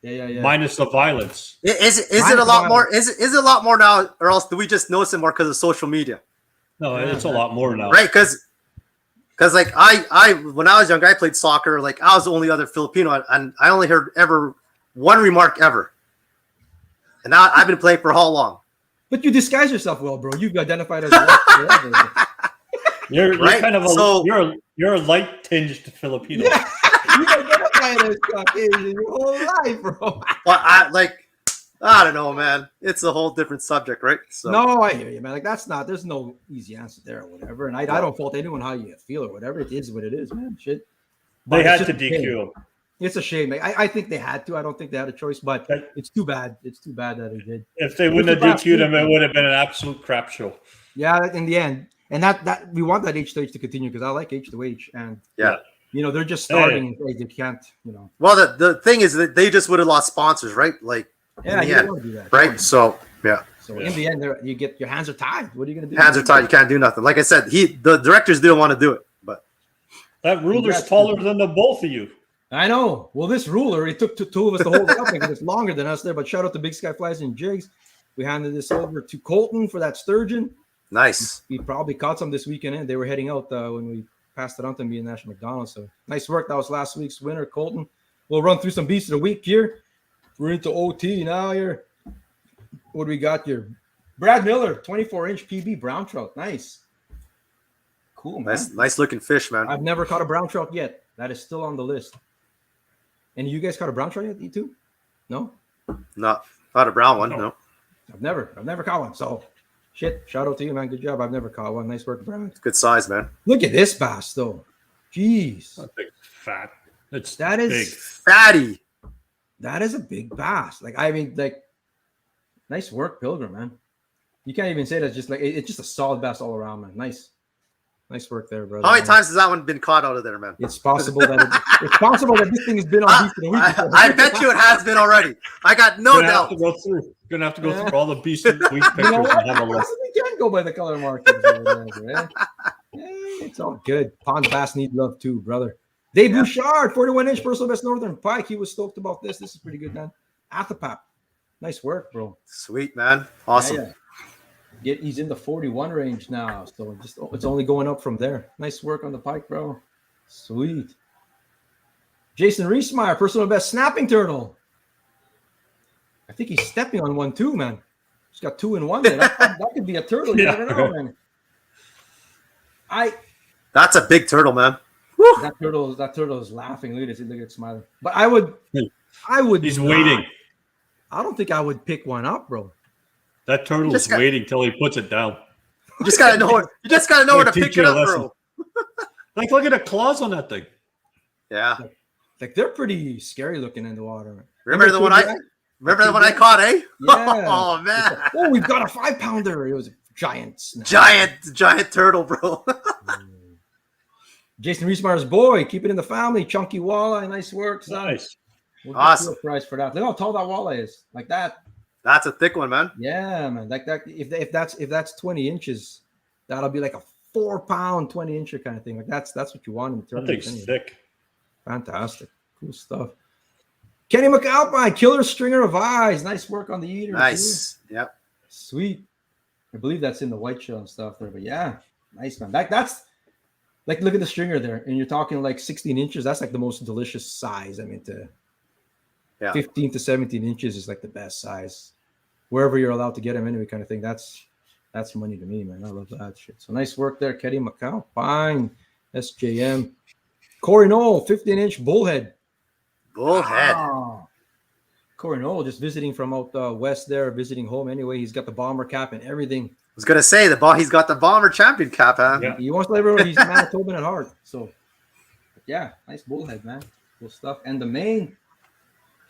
[SPEAKER 2] Yeah.
[SPEAKER 3] Minus the violence.
[SPEAKER 1] Is it a lot more? Is it a lot more now, or else do we just notice it more because of social media?
[SPEAKER 3] No, it's a lot more now.
[SPEAKER 1] Right? Because like I when I was young, I played soccer. Like I was the only other Filipino, and I only heard ever one remark ever. And now I've been playing for how long?
[SPEAKER 2] But you disguise yourself well, bro. You've identified as well.
[SPEAKER 3] You're
[SPEAKER 1] right?
[SPEAKER 3] kind of you're a light tinged Filipino.
[SPEAKER 2] Yeah. You've identified as Asian your whole life, bro.
[SPEAKER 1] Well, I don't know, man. It's a whole different subject, right? So.
[SPEAKER 2] No, I hear you, man. Like there's no easy answer there or whatever. And I don't fault anyone how you feel or whatever. It is what it is, man. Shit.
[SPEAKER 3] They had to DQ him.
[SPEAKER 2] It's a shame. I think they had to. I don't think they had a choice, but it's too bad. It's too bad that they did.
[SPEAKER 3] If they wouldn't have DQ'd him, it would have been an absolute crap show.
[SPEAKER 2] Yeah, in the end. And that we want that H2H to continue because I like H2H. And they're just starting. Hey. They can't,
[SPEAKER 1] Well, the thing is that they just would have lost sponsors, right? Like,
[SPEAKER 2] you don't want to do that.
[SPEAKER 1] Right? So, yeah.
[SPEAKER 2] So in the end, you get your hands are tied. What are you going to do?
[SPEAKER 1] Hands are tied. You can't do nothing. Like I said, the directors didn't want to do it, but
[SPEAKER 3] that ruler's taller than the both of you.
[SPEAKER 2] I know. Well, this ruler, it took two of us to hold it up because it's longer than us there. But shout out to Big Sky Flies and Jigs. We handed this over to Colton for that sturgeon.
[SPEAKER 1] Nice.
[SPEAKER 2] We probably caught some this weekend. And they were heading out when we passed it on to me and National McDonald's. So nice work. That was last week's winner, Colton. We'll run through some beasts of the week here. We're into OT now here. What do we got here? Brad Miller, 24-inch PB brown trout. Nice. Cool, man.
[SPEAKER 1] Nice looking fish, man.
[SPEAKER 2] I've never caught a brown trout yet. That is still on the list. And you guys caught a brown trout yet, you two? No?
[SPEAKER 1] Not a brown one, no.
[SPEAKER 2] I've never caught one. So, shit, shout out to you, man. Good job. I've never caught one. Nice work, Brown.
[SPEAKER 1] It's good size, man.
[SPEAKER 2] Look at this bass, though. Jeez.
[SPEAKER 3] That big fat.
[SPEAKER 2] That is
[SPEAKER 3] big.
[SPEAKER 1] Fatty.
[SPEAKER 2] That is a big bass. Nice work, Pilgrim, man. You can't even say that's just it's just a solid bass all around, man. Nice work there, brother.
[SPEAKER 1] How many times has that one been caught out of there, man?
[SPEAKER 2] It's possible that this thing has been on Beast of the Week.
[SPEAKER 1] I bet you it has been already. I got no doubt.
[SPEAKER 3] Gonna have to go through all the Beast of the Week pictures and have a look.
[SPEAKER 2] We can go by the color markings. It's all good. Pond bass need love too, brother. Dave Bouchard, 41-inch personal best northern pike. He was stoked about this. This is pretty good, man. Athapap. Nice work, bro.
[SPEAKER 1] Sweet, man. Awesome.
[SPEAKER 2] He's in the 41 range now, so it's only going up from there. Nice work on the pike, bro. Sweet. Jason Reesmeyer, personal best snapping turtle. I think he's stepping on one too, man. He's got 2 in 1 there. That could be a turtle. You never know, man.
[SPEAKER 1] That's a big turtle, man.
[SPEAKER 2] That turtle is laughing. Look at it smiling. But I would.
[SPEAKER 3] He's waiting.
[SPEAKER 2] I don't think I would pick one up, bro.
[SPEAKER 3] That turtle is waiting till he puts it down.
[SPEAKER 1] You just gotta know where to pick it up, bro.
[SPEAKER 3] Look at the claws on that thing.
[SPEAKER 1] Yeah.
[SPEAKER 2] They're pretty scary looking in the water.
[SPEAKER 1] Remember the one I caught, eh?
[SPEAKER 2] Yeah.
[SPEAKER 1] Oh man.
[SPEAKER 2] Oh, we've got a 5-pounder. It was a giant snap.
[SPEAKER 1] Giant turtle, bro.
[SPEAKER 2] Jason Reesmeyer's boy, keep it in the family. Chunky walleye, nice work, son.
[SPEAKER 3] Nice.
[SPEAKER 2] We'll
[SPEAKER 1] awesome.
[SPEAKER 2] Get a prize for that. Look how tall that walleye is. Like that.
[SPEAKER 1] That's a thick one, man.
[SPEAKER 2] Yeah, man. Like that. If that's 20 inches, that'll be like a 4-pound, 20-incher kind of thing. Like that's what you want in the tournament.
[SPEAKER 3] That thing's thick.
[SPEAKER 2] Fantastic. Cool stuff. Kenny McAlpine, killer stringer of eyes. Nice work on the eater.
[SPEAKER 1] Nice.
[SPEAKER 2] Too.
[SPEAKER 1] Yep.
[SPEAKER 2] Sweet. I believe that's in the white shell and stuff there. But yeah, nice, man. That's like, look at the stringer there. And you're talking like 16 inches. That's like the most delicious size. I mean, 15 to 17 inches is like the best size. Wherever you're allowed to get them anyway, kind of thing. That's money to me, man. I love that shit. So nice work there, Keddy Macau. Fine. SJM. Corey Knoll, 15-inch bullhead.
[SPEAKER 1] Bullhead.
[SPEAKER 2] Corey Knoll just visiting from out west there, visiting home anyway. He's got the bomber cap and everything.
[SPEAKER 1] I was gonna say he's got the bomber champion cap, huh?
[SPEAKER 3] Yeah.
[SPEAKER 2] He wants to let everyone he's Manitoban at heart. So yeah, nice bullhead, man. Cool stuff. And the main,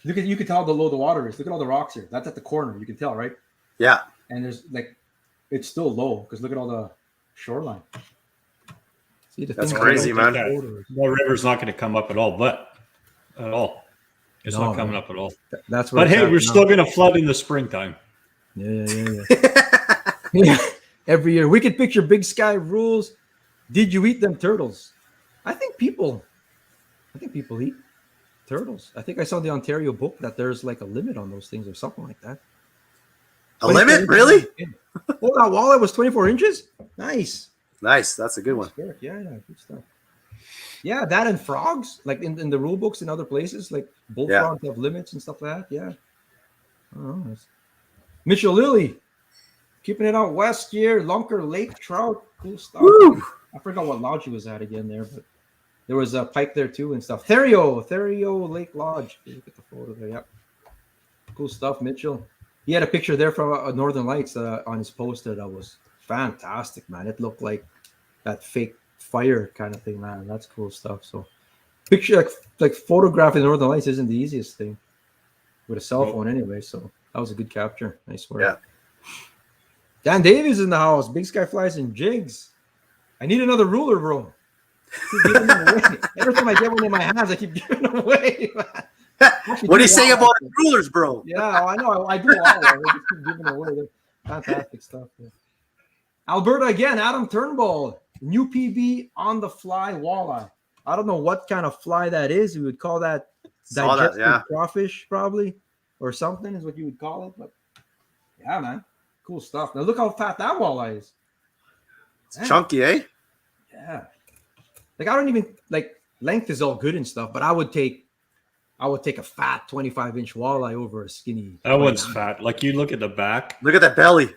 [SPEAKER 2] you can tell how low the water is. Look at all the rocks here. That's at the corner. You can tell, right?
[SPEAKER 1] Yeah.
[SPEAKER 2] And there's like, it's still low because look at all the shoreline. See,
[SPEAKER 1] That's crazy, man.
[SPEAKER 3] The river's not going to come up at all, It's not coming up at all.
[SPEAKER 2] That's what.
[SPEAKER 3] But hey, we're still going to flood in the springtime.
[SPEAKER 2] Yeah. Yeah. Every year, Wicked Picture, Big Sky rules. Did you eat them turtles? I think people eat turtles. I think I saw in the Ontario book that there's like a limit on those things or something like that.
[SPEAKER 1] A limit, really?
[SPEAKER 2] Oh, that walleye was 24 inches. Nice.
[SPEAKER 1] That's a good one.
[SPEAKER 2] Yeah, good stuff. Yeah, that and frogs, like in the rule books in other places, like bullfrogs have limits and stuff like that. Yeah. Oh, Mitchell Lilly, keeping it out west here. Lunker Lake trout, cool stuff.
[SPEAKER 1] Woo!
[SPEAKER 2] I forgot what lodge he was at again there, but there was a pike there too and stuff. Therio Lake Lodge. Look at the photo there. Yep. Cool stuff, Mitchell. He had a picture there from Northern Lights on his poster that was fantastic, man. It looked like that fake fire kind of thing, man. That's cool stuff. So picture like photographing Northern Lights isn't the easiest thing with a cell phone anyway. So that was a good capture. Nice work.
[SPEAKER 1] Yeah.
[SPEAKER 2] Dan Davies in the house. Big Sky Flies and Jigs. I need another ruler, bro. Keep giving them away. Every time I get one in my hands, I keep giving them away.
[SPEAKER 1] What do you say about rulers, bro?
[SPEAKER 2] Yeah, I know. I do all of them. I just keep giving them away. They're fantastic stuff. Yeah. Alberta again. Adam Turnbull. New PB on the fly walleye. I don't know what kind of fly that is. We would call that digestive crawfish, probably, or something is what you would call it. But yeah, man, cool stuff. Now look how fat that walleye is.
[SPEAKER 1] It's chunky, eh?
[SPEAKER 2] Yeah. Like I don't even like length is all good and stuff, but I would take a fat 25-inch walleye over a skinny.
[SPEAKER 3] That one's fat. Like you look at the back.
[SPEAKER 1] Look at that belly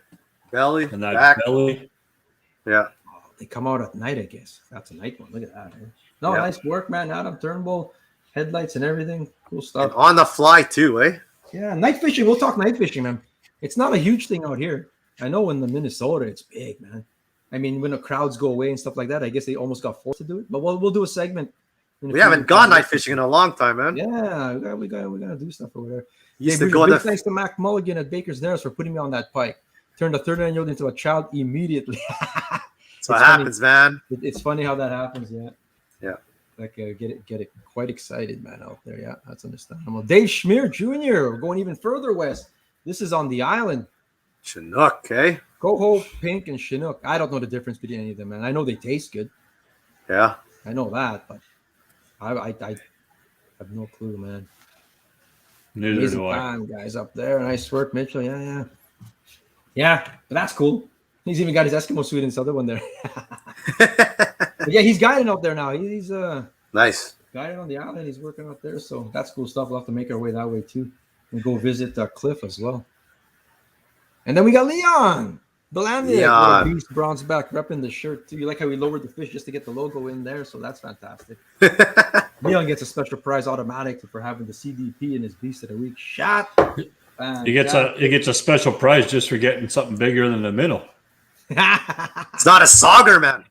[SPEAKER 3] And that
[SPEAKER 1] back.
[SPEAKER 3] belly.
[SPEAKER 1] Yeah.
[SPEAKER 2] They come out at night, I guess. That's a night one. Look at that. Man. No, nice work, man. Adam Turnbull, headlights and everything. Cool stuff.
[SPEAKER 1] And on the fly too, eh?
[SPEAKER 2] Yeah, night fishing. We'll talk night fishing, man. It's not a huge thing out here. I know in the Minnesota, it's big, man. I mean, when the crowds go away and stuff like that, I guess they almost got forced to do it. But we'll do a segment.
[SPEAKER 1] We haven't gone night fishing in a long time, man.
[SPEAKER 2] Yeah, we gotta do stuff over there. Thanks to Mac Mulligan at Baker's Narrows for putting me on that pike. Turned a 39-year-old into a child immediately.
[SPEAKER 1] That's what happens, man.
[SPEAKER 2] It's funny how that happens.
[SPEAKER 1] Yeah.
[SPEAKER 2] Like get it quite excited, man, out there. Yeah, that's understandable. Dave Schmier Jr. going even further west. This is on the island.
[SPEAKER 1] Chinook, eh?
[SPEAKER 2] Coho, pink, and Chinook. I don't know the difference between any of them, man. I know they taste good.
[SPEAKER 1] Yeah.
[SPEAKER 2] I know that, but I have no clue, man.
[SPEAKER 3] Neither do I.
[SPEAKER 2] Time, guys up there. Nice work, Mitchell. Yeah, but that's cool. He's even got his Eskimo suit in this other one there. But yeah, he's guiding out there now. He's
[SPEAKER 1] nice.
[SPEAKER 2] Guiding on the island. He's working out there. So that's cool stuff. We'll have to make our way that way too. And go visit Cliff as well. And then we got Leon. Belandic. Beast bronze back repping the shirt too. You like how we lowered the fish just to get the logo in there. So that's fantastic. Leon gets a special prize automatic for having the CDP in his Beast of the Week shot.
[SPEAKER 3] He gets a special prize just for getting something bigger than the minnow.
[SPEAKER 1] It's not a sauger, man.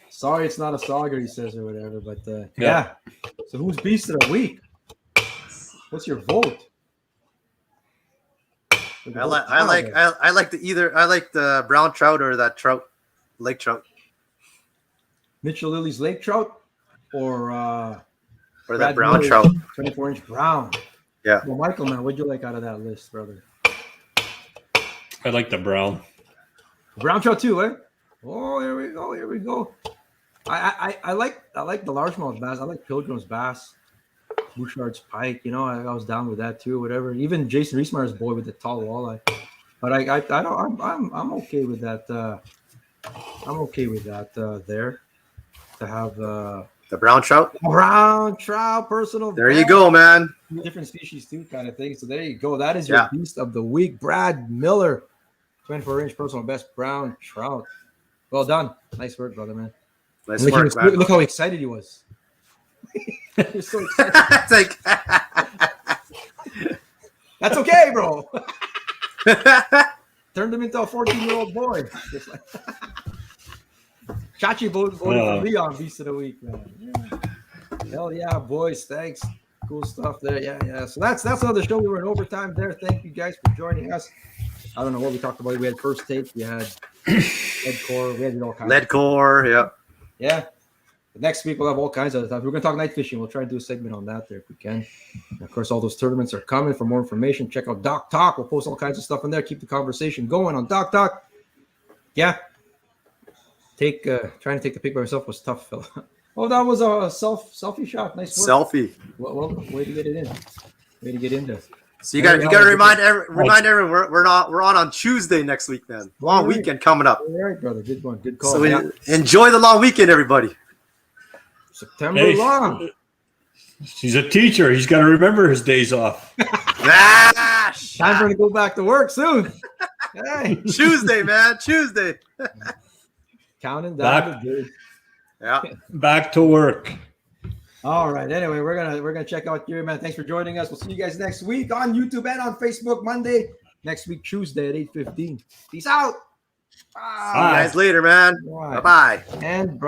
[SPEAKER 2] Sorry, it's not a sauger, he says, or whatever. But yeah. So who's Beast of the Week? What's your vote?
[SPEAKER 1] I like the brown trout or that trout, lake trout.
[SPEAKER 2] Mitchell Lilly's lake trout, or
[SPEAKER 1] that brown trout,
[SPEAKER 2] 24-inch brown.
[SPEAKER 1] Yeah.
[SPEAKER 2] Well, Michael, man, what'd you like out of that list, brother?
[SPEAKER 3] I like the brown.
[SPEAKER 2] Brown trout too, eh? Oh, here we go. I like the largemouth bass. I like Pilgrim's bass, Bouchard's pike. You know, I was down with that too. Whatever. Even Jason Reesmeyer's boy with the tall walleye. But I don't. I'm okay with that. I'm okay with that. There to have
[SPEAKER 1] The brown trout.
[SPEAKER 2] brown trout personal.
[SPEAKER 1] There you go, man.
[SPEAKER 2] Different species too, kind of thing. So there you go. That is your beast of the week, Brad Miller, 24-inch personal best brown trout. Well done. Nice work, brother, man.
[SPEAKER 1] Nice work, man.
[SPEAKER 2] Look how excited he was. You're so excited.
[SPEAKER 1] It's like
[SPEAKER 2] That's okay, bro. Turned him into a 14-year-old boy. Just like Chachi voted for Leon Beast of the Week, man. Yeah. Hell yeah, boys. Thanks. Cool stuff there. Yeah. So that's another show. We were in overtime there. Thank you guys for joining us. I don't know what we talked about. We had first take. We had lead core. We had all kinds.
[SPEAKER 1] lead core. Yeah.
[SPEAKER 2] Yeah. But next week we'll have all kinds of stuff. We're going to talk night fishing. We'll try and do a segment on that there if we can. And of course, all those tournaments are coming. For more information, check out Doc Talk. We'll post all kinds of stuff in there. Keep the conversation going on Doc Talk. Yeah. Trying to take the pic by myself was tough, Phil. Oh, that was a selfie shot. Nice work.
[SPEAKER 1] Selfie.
[SPEAKER 2] Well, way to get it in. Way to get into.
[SPEAKER 1] So you got to remind everyone we're on Tuesday next week, man. Long weekend coming up.
[SPEAKER 2] All right, brother. Good one. Good call.
[SPEAKER 1] So enjoy the long weekend, everybody.
[SPEAKER 2] September long.
[SPEAKER 3] He's a teacher. He's got to remember his days off.
[SPEAKER 2] Time for him to go back to work soon. Hey.
[SPEAKER 1] Tuesday, man. Tuesday.
[SPEAKER 2] Counting down the days.
[SPEAKER 1] Yeah.
[SPEAKER 3] Back to work.
[SPEAKER 2] All right. Anyway, we're gonna check out here, man. Thanks for joining us. We'll see you guys next week on YouTube and on Facebook Monday. Next week, Tuesday at 8:15. Peace out.
[SPEAKER 1] See you guys later, man. Bye-bye.
[SPEAKER 2] And